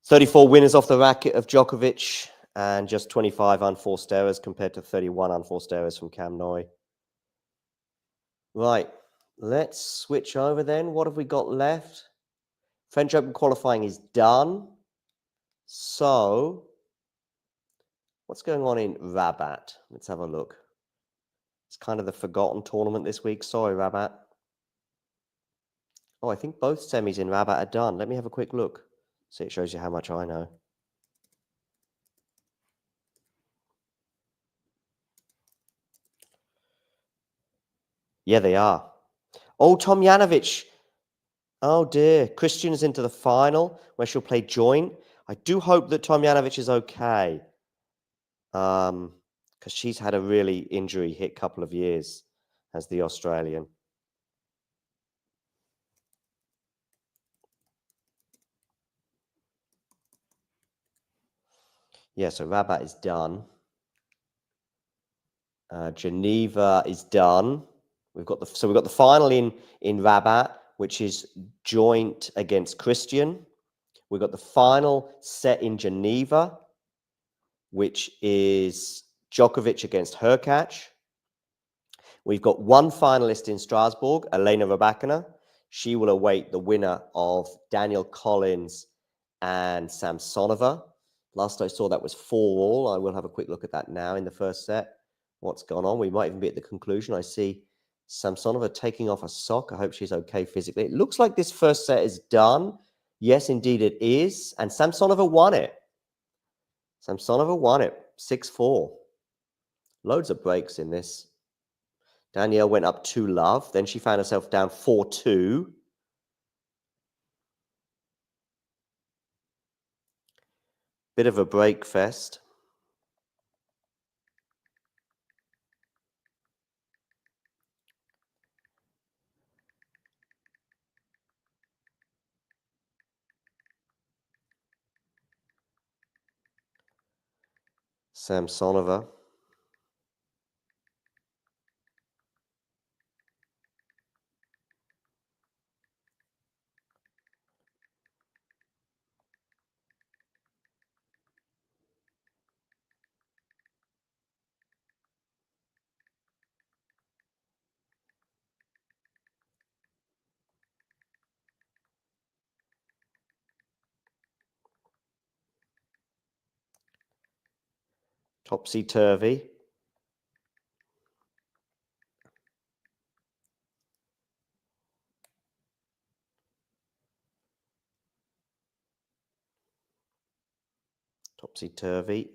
34 winners off the racket of Djokovic and just 25 unforced errors compared to 31 unforced errors from Cam Norrie. Right, let's switch over then. What have we got left? French Open qualifying is done. So, what's going on in Rabat? Let's have a look. It's kind of the forgotten tournament this week. Sorry, Rabat. Oh, I think both semis in Rabat are done. Let me have a quick look. See, it shows you how much I know. Yeah, they are. Oh, Tomljanovic. Oh, dear. Christian's into the final where she'll play joint. I do hope that Tomljanovic is okay. Because she's had a really injury-hit couple of years as the Australian. Yeah, so Rabat is done. Geneva is done. We've got the final in Rabat, which is joint against Christian. We've got the final set in Geneva, which is Djokovic against Hurkacz. We've got one finalist in Strasbourg, Elena Rybakina. She will await the winner of Daniel Collins and Samsonova. Last I saw, that was 4-all. I will have a quick look at that now in the first set. What's gone on? We might even be at the conclusion. I see Samsonova taking off a sock. I hope she's okay physically. It looks like this first set is done. Yes, indeed it is. And Samsonova won it. Samsonova won it. 6-4. Loads of breaks in this. Danielle went up 2-love. Then she found herself down 4-2. Bit of a break fest. Samsonova. Topsy-turvy. Topsy-turvy.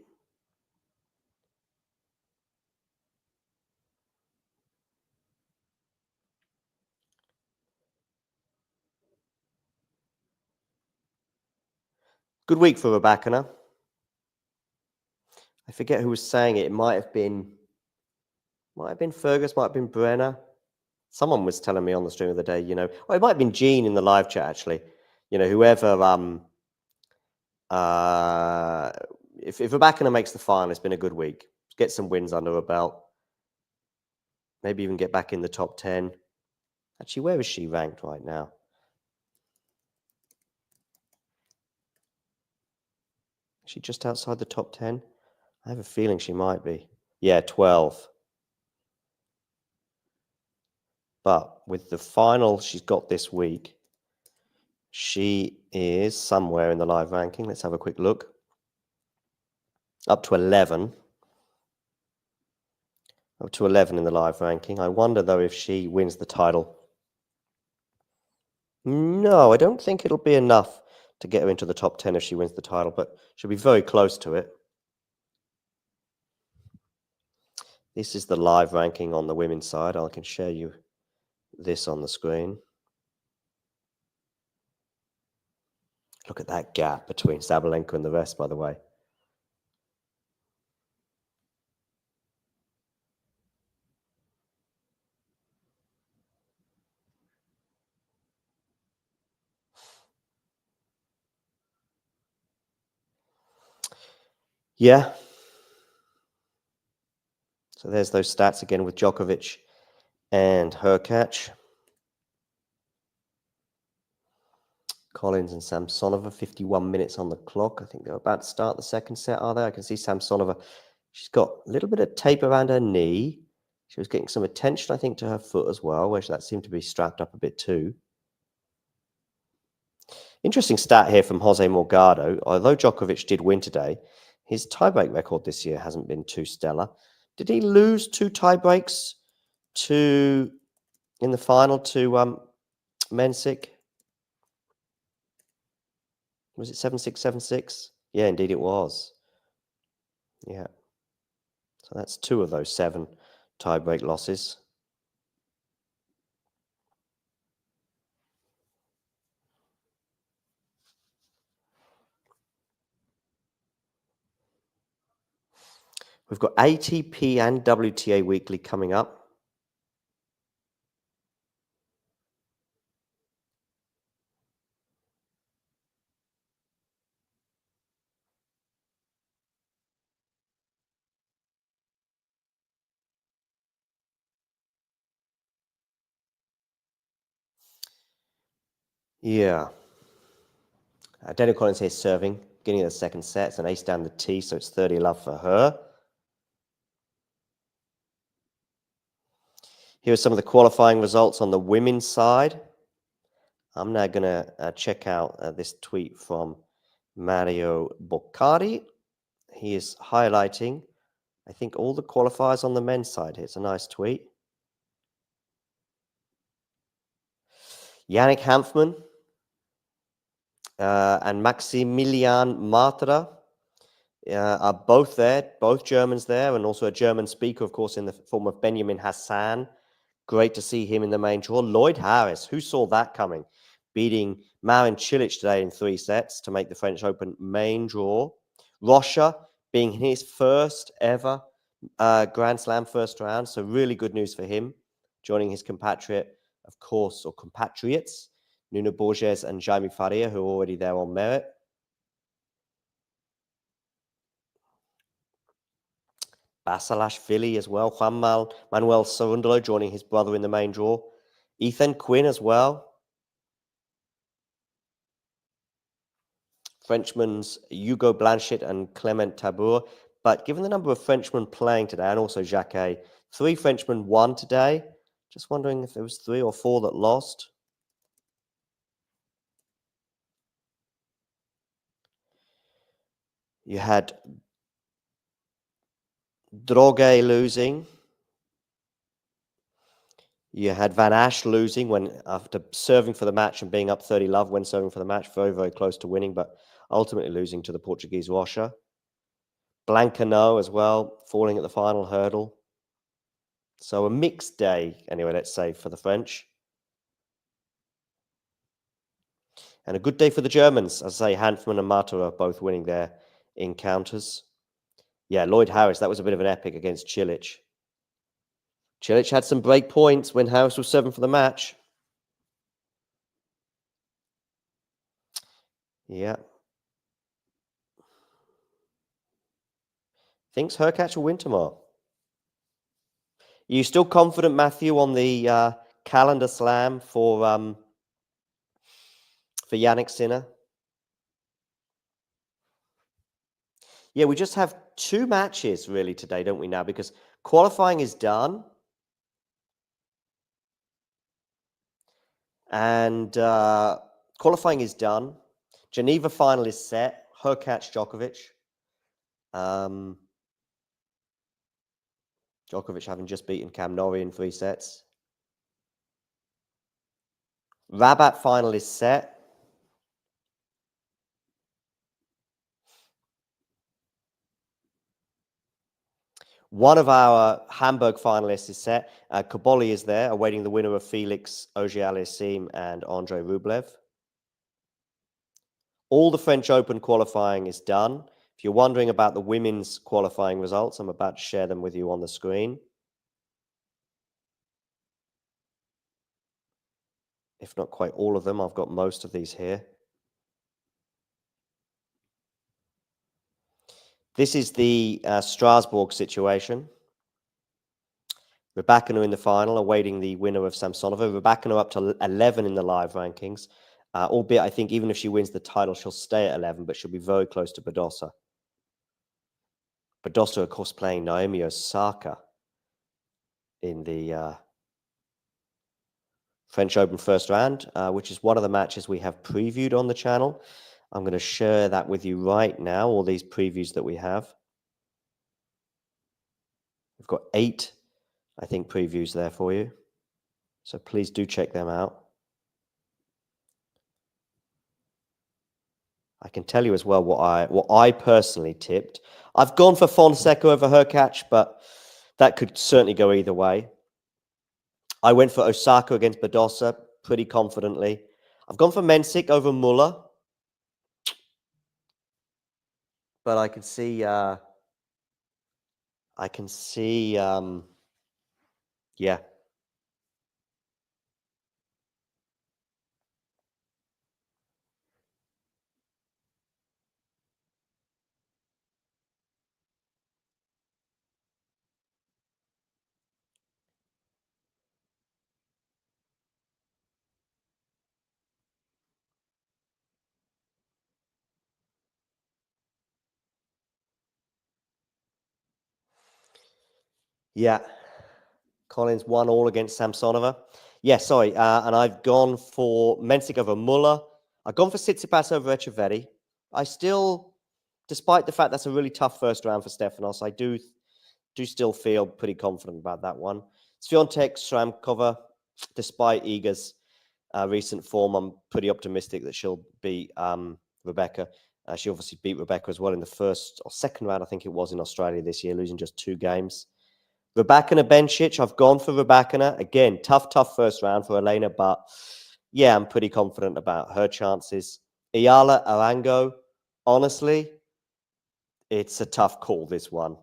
Good week for Rybakina. I forget who was saying it. It might have been Fergus, might have been Brenner. Someone was telling me on the stream of the day, you know, or it might have been Gene in the live chat, actually. You know, whoever, if Rybakina makes the final, it's been a good week. Get some wins under her belt. Maybe even get back in the top 10. Actually, where is she ranked right now? Is she just outside the top 10? I have a feeling she might be. Yeah, 12. But with the final she's got this week, she is somewhere in the live ranking. Let's have a quick look. Up to 11. Up to 11 in the live ranking. I wonder, though, if she wins the title. No, I don't think it'll be enough to get her into the top 10 if she wins the title, but she'll be very close to it. This is the live ranking on the women's side. I can share you this on the screen. Look at that gap between Sabalenka and the rest, by the way. Yeah. So there's those stats again with Djokovic and Hurkacz. Collins and Samsonova, 51 minutes on the clock. I think they're about to start the second set, are they? I can see Samsonova. She's got a little bit of tape around her knee. She was getting some attention, I think, to her foot as well, where that seemed to be strapped up a bit too. Interesting stat here from Jose Morgado. Although Djokovic did win today, his tiebreak record this year hasn't been too stellar. Did he lose 2 tiebreaks in the final to Mensik? Was it 7-6, 7-6? Yeah, indeed it was. Yeah. So that's 2 of those 7 tiebreak losses. We've got ATP and WTA weekly coming up. Yeah. Daniel Collins here serving, beginning of the second set. It's an ace down the tee, so it's 30 love for her. Here are some of the qualifying results on the women's side. I'm now going to check out this tweet from Mario Boccardi. He is highlighting, I think, all the qualifiers on the men's side here. It's a nice tweet. Yannick Hanfmann and Maximilian Martera are both there, both Germans there, and also a German speaker, of course, in the form of Benjamin Hassan. Great to see him in the main draw. Lloyd Harris, who saw that coming? Beating Marin Cilic today in 3 sets to make the French Open main draw. Rocha being his first ever Grand Slam first round, so really good news for him. Joining his compatriot, of course, or compatriots, Nuno Borges and Jaime Faria, who are already there on merit. Basilashvili as well. Juan Manuel Cerundolo joining his brother in the main draw. Ethan Quinn as well. Frenchmen's Hugo Blanchet and Clement Tabour. But given the number of Frenchmen playing today, and also Jacquet, 3 Frenchmen won today. Just wondering if there was 3 or 4 that lost. You had Droge losing. You had Van Asch losing after serving for the match and being up 30 love when serving for the match, very, very close to winning, but ultimately losing to the Portuguese Rocha. Blancano as well, falling at the final hurdle. So a mixed day, anyway, let's say, for the French. And a good day for the Germans. As I say, Hanfmann and Mata are both winning their encounters. Yeah, Lloyd Harris, that was a bit of an epic against Cilic. Cilic had some break points when Harris was serving for the match. Yeah. Thinks Hurkacz will win tomorrow. Are you still confident, Matthew, on the calendar slam for Jannik Sinner? Yeah, we just have 2 matches really today, don't we now? Because qualifying is done. And qualifying is done. Geneva final is set. Hurkacz, Djokovic. Djokovic having just beaten Cam Norrie in 3 sets. Rabat final is set. One of our Hamburg finalists is set. Kaboli is there, awaiting the winner of Felix Auger-Aliassime and Andrei Rublev. All the French Open qualifying is done. If you're wondering about the women's qualifying results, I'm about to share them with you on the screen. If not quite all of them, I've got most of these here. This is the Strasbourg situation. Rybakina in the final, awaiting the winner of Samsonova. Rybakina up to 11 in the live rankings. Albeit, I think even if she wins the title, she'll stay at 11, but she'll be very close to Badosa. Badosa, of course, playing Naomi Osaka in the French Open first round, which is one of the matches we have previewed on the channel. I'm going to share that with you right now, all these previews that we have. We've got 8, I think, previews there for you. So please do check them out. I can tell you as well what I personally tipped. I've gone for Fonseca over Hurkacz, but that could certainly go either way. I went for Osaka against Badosa pretty confidently. I've gone for Mensik over Muller. But I can see, yeah. Yeah. Collins 1-1 against Samsonova. Yeah, sorry. And I've gone for Mensik over Muller. I've gone for Tsitsipas over Echeverry. I still, despite the fact that's a really tough first round for Stefanos, I do still feel pretty confident about that one. Swiatek, Shramkova, despite Iga's recent form, I'm pretty optimistic that she'll beat Rebecca. She obviously beat Rebecca as well in the first or second round, I think it was, in Australia this year, losing just 2 games. Rybakina, Bencic, I've gone for Rybakina. Again, tough first round for Elena, but yeah, I'm pretty confident about her chances. Ayala, Arango, honestly, it's a tough call, this one.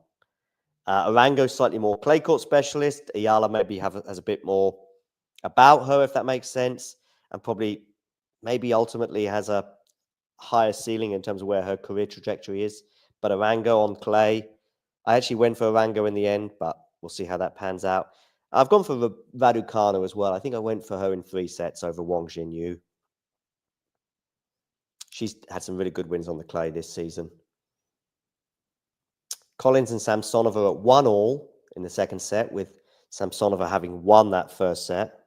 Arango, slightly more clay court specialist. Ayala maybe has a bit more about her, if that makes sense, and probably maybe ultimately has a higher ceiling in terms of where her career trajectory is. But Arango on clay, I actually went for Arango in the end, but we'll see how that pans out. I've gone for Raducanu as well. I think I went for her in 3 sets over Wang Jinyu. She's had some really good wins on the clay this season. Collins and Samsonova at 1-1 in the second set, with Samsonova having won that first set.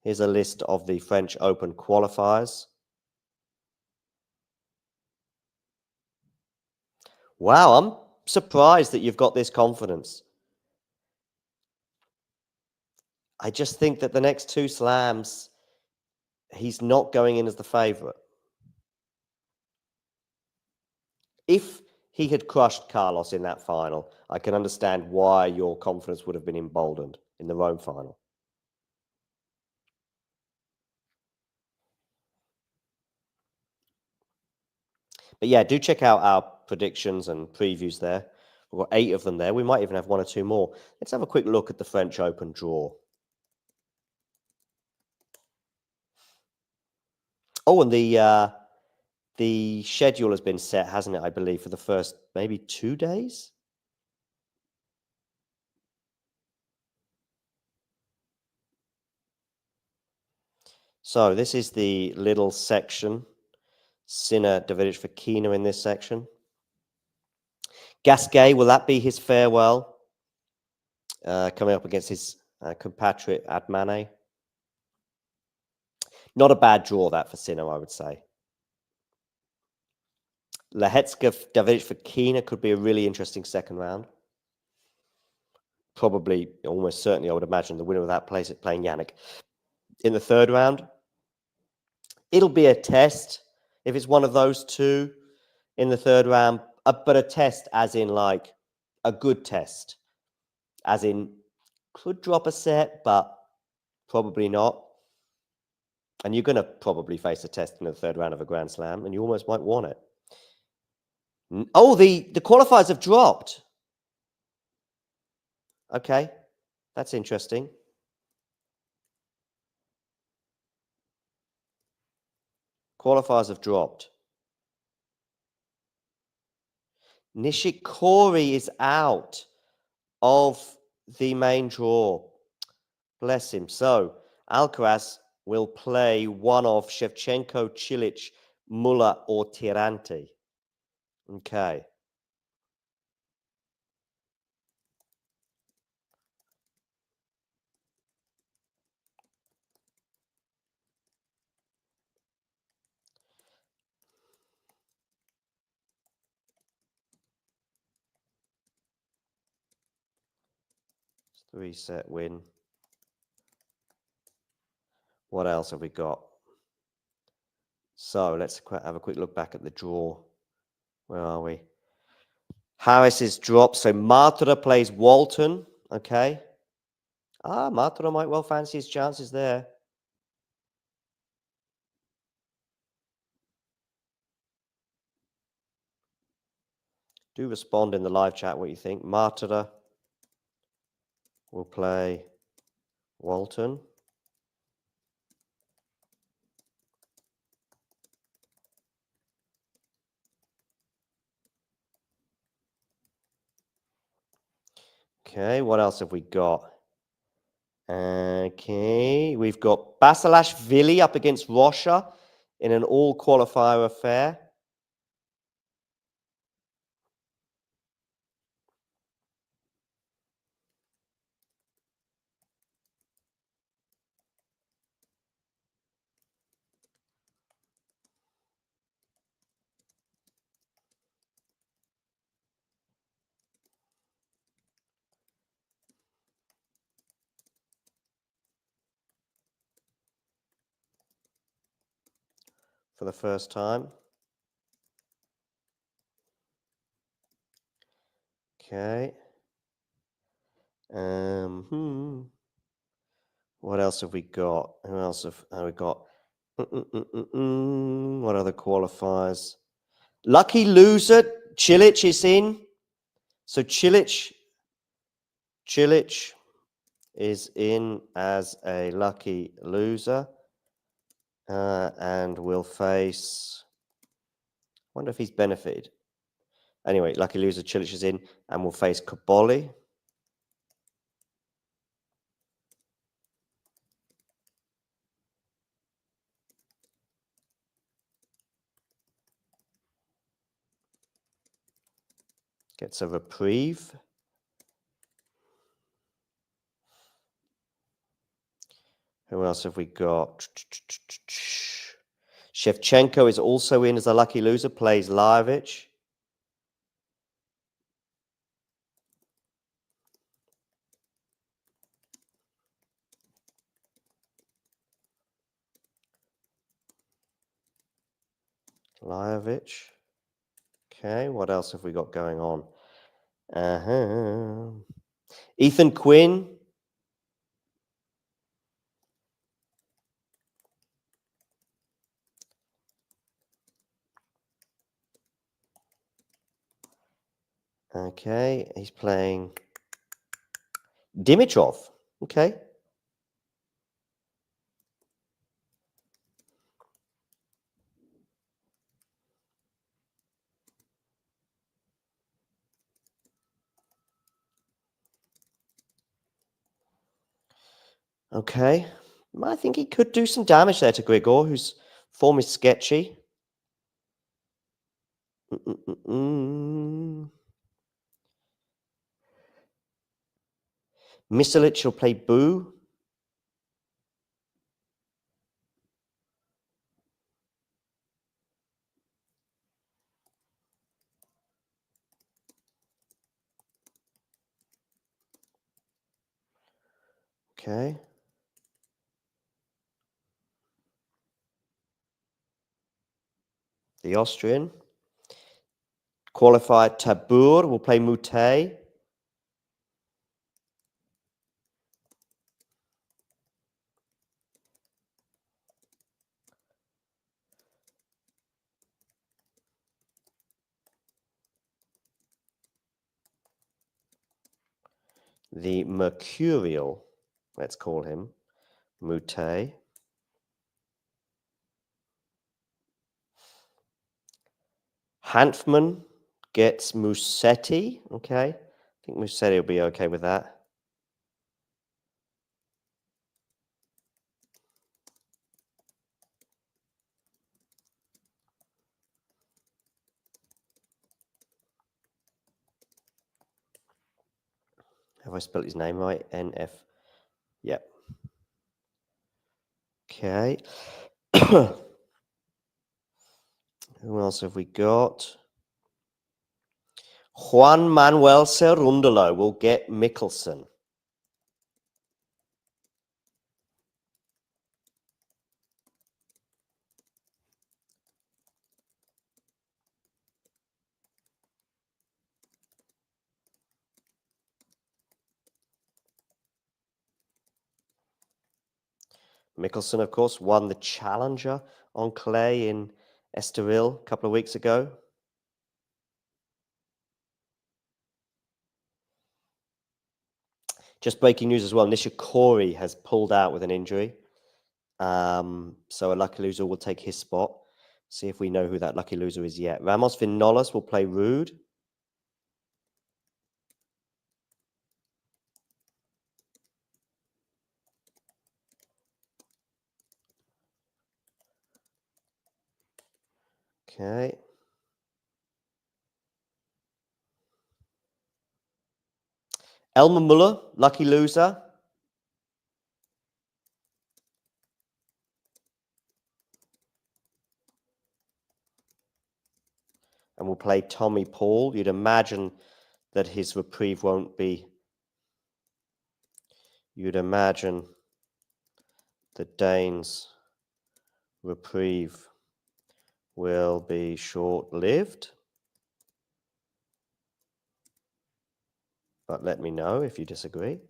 Here's a list of the French Open qualifiers. Wow, I'm surprised that you've got this confidence. I just think that the next 2 slams, he's not going in as the favourite. If he had crushed Carlos in that final, I can understand why your confidence would have been emboldened in the Rome final. But yeah, do check out our predictions and previews there. We've got 8 of them there. We might even have 1 or 2 more. Let's have a quick look at the French Open draw. Oh, and the schedule has been set, hasn't it, I believe, for the first maybe 2 days? So this is the little section. Sinner, Davidovich, Fokina in this section. Gasquet, will that be his farewell? Coming up against his compatriot Admane. Not a bad draw, that, for Sinner, I would say. Lehecka, Davidovich, Fokina could be a really interesting second round. Probably, almost certainly, I would imagine the winner of that plays it playing Yannick in the third round. It'll be a test if it's one of those 2 in the third round, but a test as in like a good test, as in could drop a set, but probably not. And you're going to probably face a test in the third round of a Grand Slam, and you almost might want it. Oh, the qualifiers have dropped. Okay, that's interesting. Qualifiers have dropped. Nishikori is out of the main draw. Bless him. So Alcaraz will play one of Shevchenko, Cilic, Muller, or Tirante. Okay. Three-set win. What else have we got? So let's have a quick look back at the draw. Where are we? Harris is dropped. So Martira plays Walton. Okay. Martira might well fancy his chances there. Do respond in the live chat what you think. Martira will play Walton. Okay, what else have we got? Okay, we've got Basilashvili up against Rocha in an all-qualifier affair. For the first time. Okay. What else have we got? Who else have we got? What other qualifiers? Lucky loser, Cilic is in. So Cilic is in as a lucky loser. And will face... I wonder if he's benefited. Anyway, lucky loser, Cilic is in and will face Kaboli. Gets a reprieve. Who else have we got? Shevchenko is also in as a lucky loser, plays Lajovic. Lajovic. Okay, what else have we got going on? Ethan Quinn. Okay, he's playing Dimitrov. Okay. Okay. I think he could do some damage there to Grigor, whose form is sketchy. Misalic will play Boo. Okay. The Austrian. Qualified Tabur will play Mute. The Mercurial, let's call him, Mute. Hanfman gets Musetti. Okay. I think Musetti will be okay with that. I spelled his name right. NF. Yep. Okay. Who else have we got? Juan Manuel Cerundolo will get Mickelson. Mickelson, of course, won the Challenger on clay in Estoril a couple of weeks ago. Just breaking news as well, Nishikori has pulled out with an injury. So a lucky loser will take his spot. See if we know who that lucky loser is yet. Ramos Vinolas will play Rude. Okay. Elmer Muller, lucky loser. And we'll play Tommy Paul. You'd imagine that his reprieve won't be. You'd imagine the Danes' reprieve will be short-lived. But let me know if you disagree.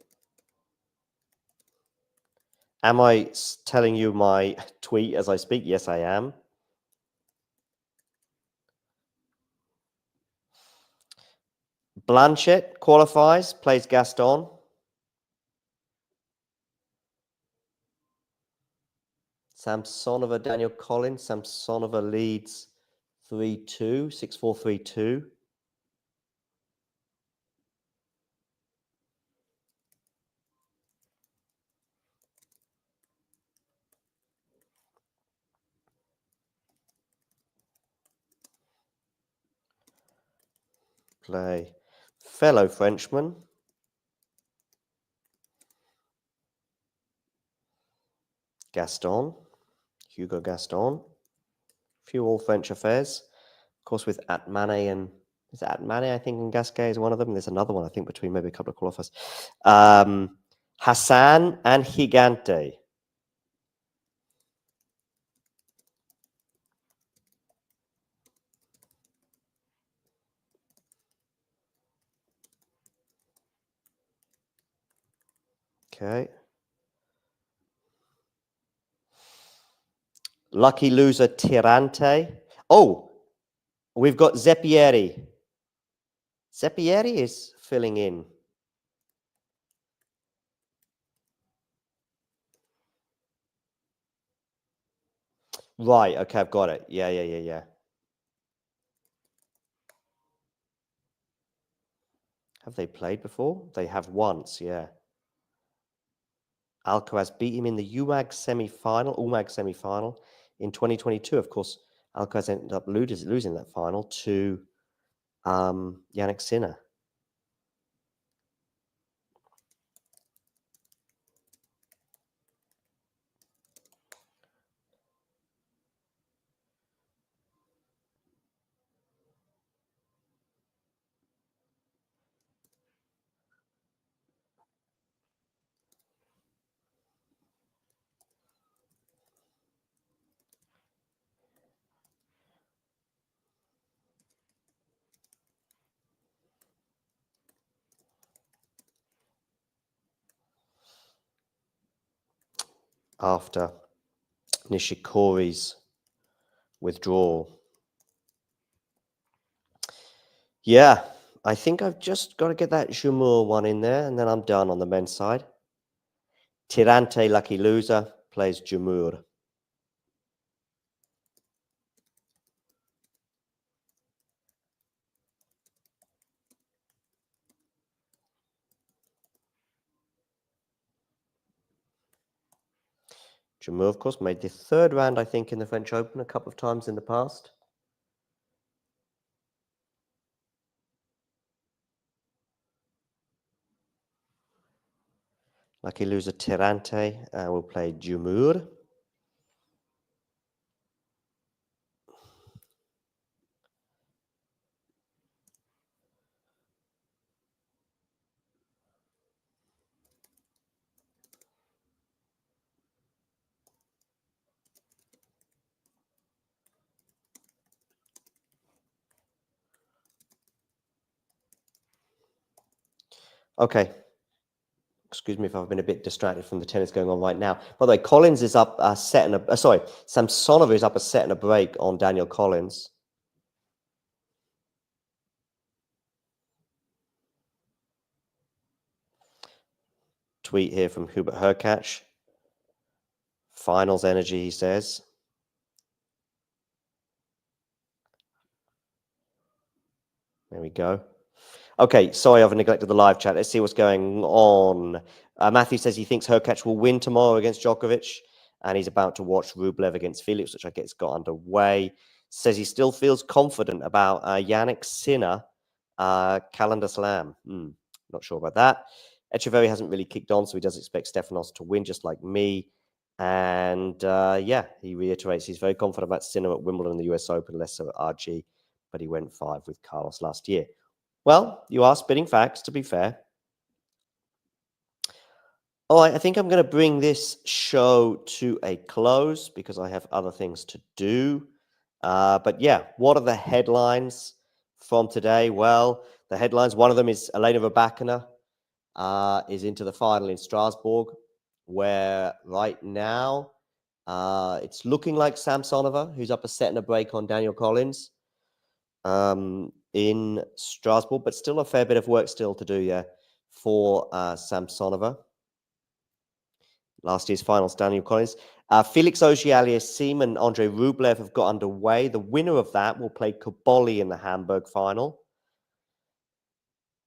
Am I telling you my tweet as I speak? Yes, I am. Blanchett qualifies, plays Gaston. Samsonova, Daniel Collins. Samsonova leads 3-2, 6-4, 3-2. Play fellow Frenchman. Gaston. Hugo Gaston. Few all French affairs. Of course, with Atmane and is it Atmane, I think, and Gasquet is one of them. There's another one, I think, between maybe a couple of qualifiers. Hassan and Gigante. Okay. Lucky loser Tirante. Oh, we've got Zeppieri. Zeppieri is filling in. Right, okay, I've got it. Yeah. Have they played before? They have once, yeah. Alcaraz beat him in the UMAG semi-final in 2022. Of course, Alcaraz ended up losing that final to Yannick Sinner. After Nishikori's withdrawal. Yeah, I think I've just got to get that Jumur one in there, and then I'm done on the men's side. Tirante, lucky loser, plays Jumur. Jumur, of course, made the third round, I think, in the French Open a couple of times in the past. Lucky loser Tirante will play Jumur. Okay. Excuse me if I've been a bit distracted from the tennis going on right now. By the way, Collins is up a set and a Samsonova is up a set and a break on Daniel Collins. Tweet here from Hubert Hurkacz. Finals energy, he says. There we go. Okay, sorry I've neglected the live chat. Let's see what's going on. Matthew says he thinks Hurkacz will win tomorrow against Djokovic, and he's about to watch Rublev against Felix, which I guess got underway. Says he still feels confident about Yannick Sinner calendar slam. Not sure about that. Echeverry hasn't really kicked on, so he does expect Stefanos to win, just like me. And yeah, he reiterates he's very confident about Sinner at Wimbledon and the US Open, less so at RG, but he went 5 with Carlos last year. Well, you are spitting facts, to be fair. All right, I think I'm going to bring this show to a close because I have other things to do. But yeah, what are the headlines from today? Well, the headlines, one of them is Elena Rybakina is into the final in Strasbourg, where right now it's looking like Samsonova, who's up a set and a break on Daniel Collins in Strasbourg, but still a fair bit of work still to do there for Samsonova. Last year's finals, Daniel Collins. Felix Auger-Aliassime and Andrei Rublev have got underway. The winner of that will play Kuboli in the Hamburg final.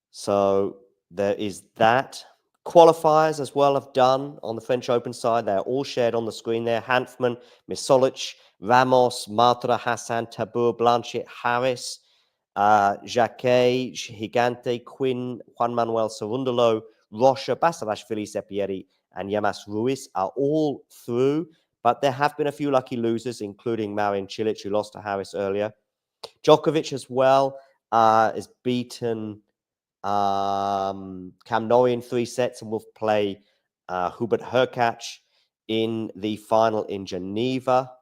So there is that. Qualifiers as well have done on the French Open side. They're all shared on the screen there. Hanfmann, Misolic, Ramos, Marta, Hassan, Tabur, Blanchett, Harris, Jacquet, Gigante, Quinn, Juan Manuel Cerundolo, Rocha, Basilashvili, Sepieri, and Yamas Ruiz are all through. But there have been a few lucky losers, including Marin Cilic, who lost to Harris earlier. Djokovic as well is beaten Cam Norrie in 3 sets and will play Hubert Hurkacz in the final in Geneva.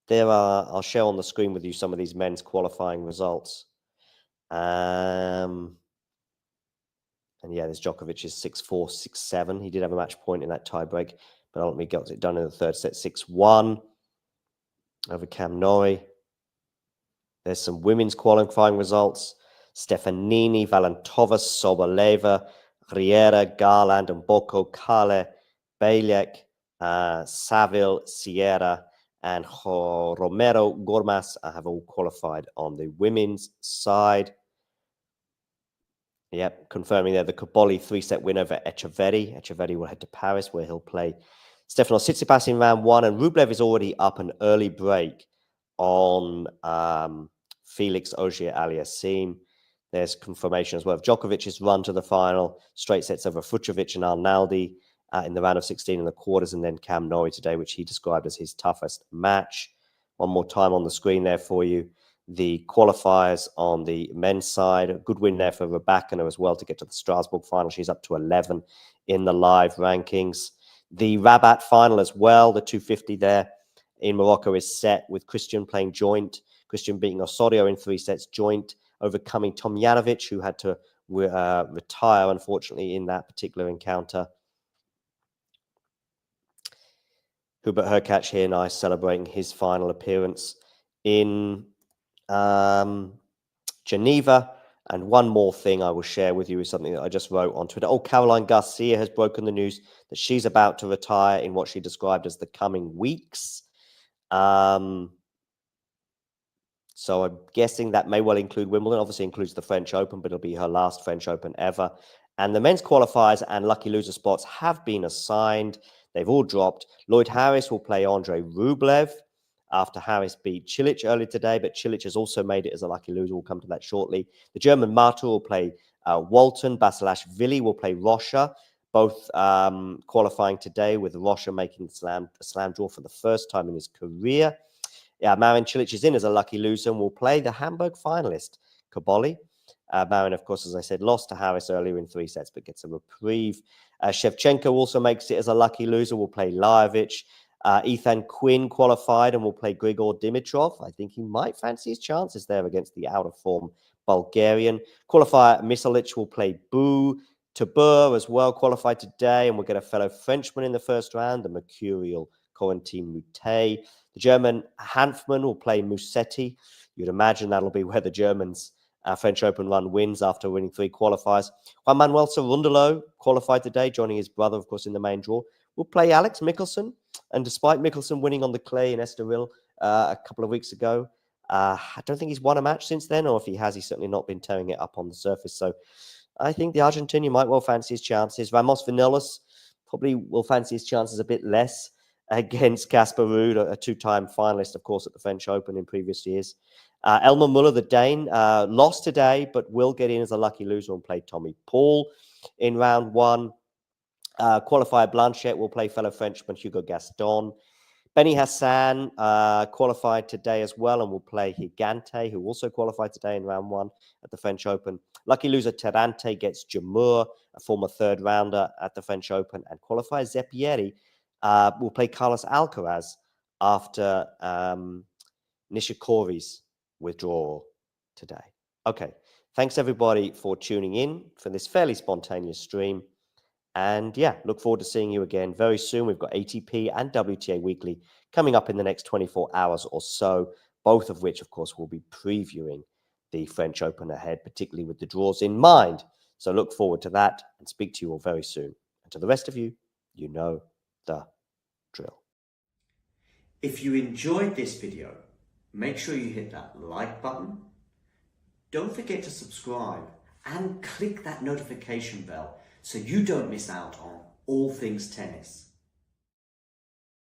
There are, I'll share on the screen with you some of these men's qualifying results. And yeah, there's Djokovic is 6-4, 6-7. He did have a match point in that tiebreak, but ultimately got it done in the third set, 6-1 over Cam Norrie. There's some women's qualifying results. Stefanini, Valentova, Soboleva, Riera, Garland, and Boko, Kale, Bejlek, Saville, Sierra, and Romero Gormas have all qualified on the women's side. Yep, confirming there the Kuboli 3-set win over Echeverry. Echeverry will head to Paris where he'll play Stefanos Tsitsipas in round 1. And Rublev is already up an early break on Felix Auger-Aliassime. There's confirmation as well of Djokovic's run to the final. Straight sets over Fucsovic and Arnaldi in the round of 16 in the quarters. And then Cam Norrie today, which he described as his toughest match. One more time on the screen there for you. The qualifiers on the men's side. A good win there for Rybakina as well to get to the Strasbourg final. She's up to 11 in the live rankings. The Rabat final as well, the 250 there in Morocco is set with Christian playing joint. Christian beating Osorio in 3 sets joint, overcoming Tomjanovic, who had to retire, unfortunately, in that particular encounter. Hubert Hurkacz here, nice, celebrating his final appearance in Geneva. And one more thing I will share with you is something that I just wrote on Twitter. Oh, Caroline Garcia has broken the news that she's about to retire in what she described as the coming weeks. So I'm guessing that may well include Wimbledon. Obviously includes the French Open, but it'll be her last French Open ever. And the men's qualifiers and lucky loser spots have been assigned. They've all dropped. Lloyd Harris will play Andrei Rublev after Harris beat Cilic earlier today, but Cilic has also made it as a lucky loser. We'll come to that shortly. The German Marta will play Walton, Basilashvili will play Rocha, both qualifying today, with Rocha making a slam draw for the first time in his career. Yeah, Marin Cilic is in as a lucky loser and will play the Hamburg finalist, Kaboli. Marin, of course, as I said, lost to Harris earlier in 3 sets, but gets a reprieve. Shevchenko also makes it as a lucky loser, will play Lajovic. Ethan Quinn qualified and will play Grigor Dimitrov. I think he might fancy his chances there against the out-of-form Bulgarian. Qualifier Misalic will play Boo. Tabur as well qualified today, and we'll get a fellow Frenchman in the first round, the mercurial Corentin Moutet. The German Hanfmann will play Musetti. You'd imagine that'll be where the Germans' French Open run wins after winning 3 qualifiers. Juan Manuel Cerundolo qualified today, joining his brother, of course, in the main draw. Will play Alex Michelsen. And despite Michelsen winning on the clay in Estoril a couple of weeks ago, I don't think he's won a match since then, or if he has, he's certainly not been tearing it up on the surface. So I think the Argentinian might well fancy his chances. Ramos Vinolas probably will fancy his chances a bit less against Casper Ruud, a 2-time finalist, of course, at the French Open in previous years. Elmer Muller, the Dane, lost today, but will get in as a lucky loser and play Tommy Paul in round 1. Qualifier Blanchette will play fellow Frenchman Hugo Gaston. Benny Hassan qualified today as well and will play Gigante, who also qualified today in round 1 at the French Open. Lucky loser Terante gets Jamur, a former 3rd rounder at the French Open. And qualifier Zeppieri will play Carlos Alcaraz after Nishikori's withdrawal today. Okay, thanks everybody for tuning in for this fairly spontaneous stream. And yeah, look forward to seeing you again very soon. We've got ATP and WTA Weekly coming up in the next 24 hours or so, both of which, of course, will be previewing the French Open ahead, particularly with the draws in mind. So look forward to that and speak to you all very soon. And to the rest of you, you know the drill. If you enjoyed this video, make sure you hit that like button. Don't forget to subscribe and click that notification bell so you don't miss out on all things tennis.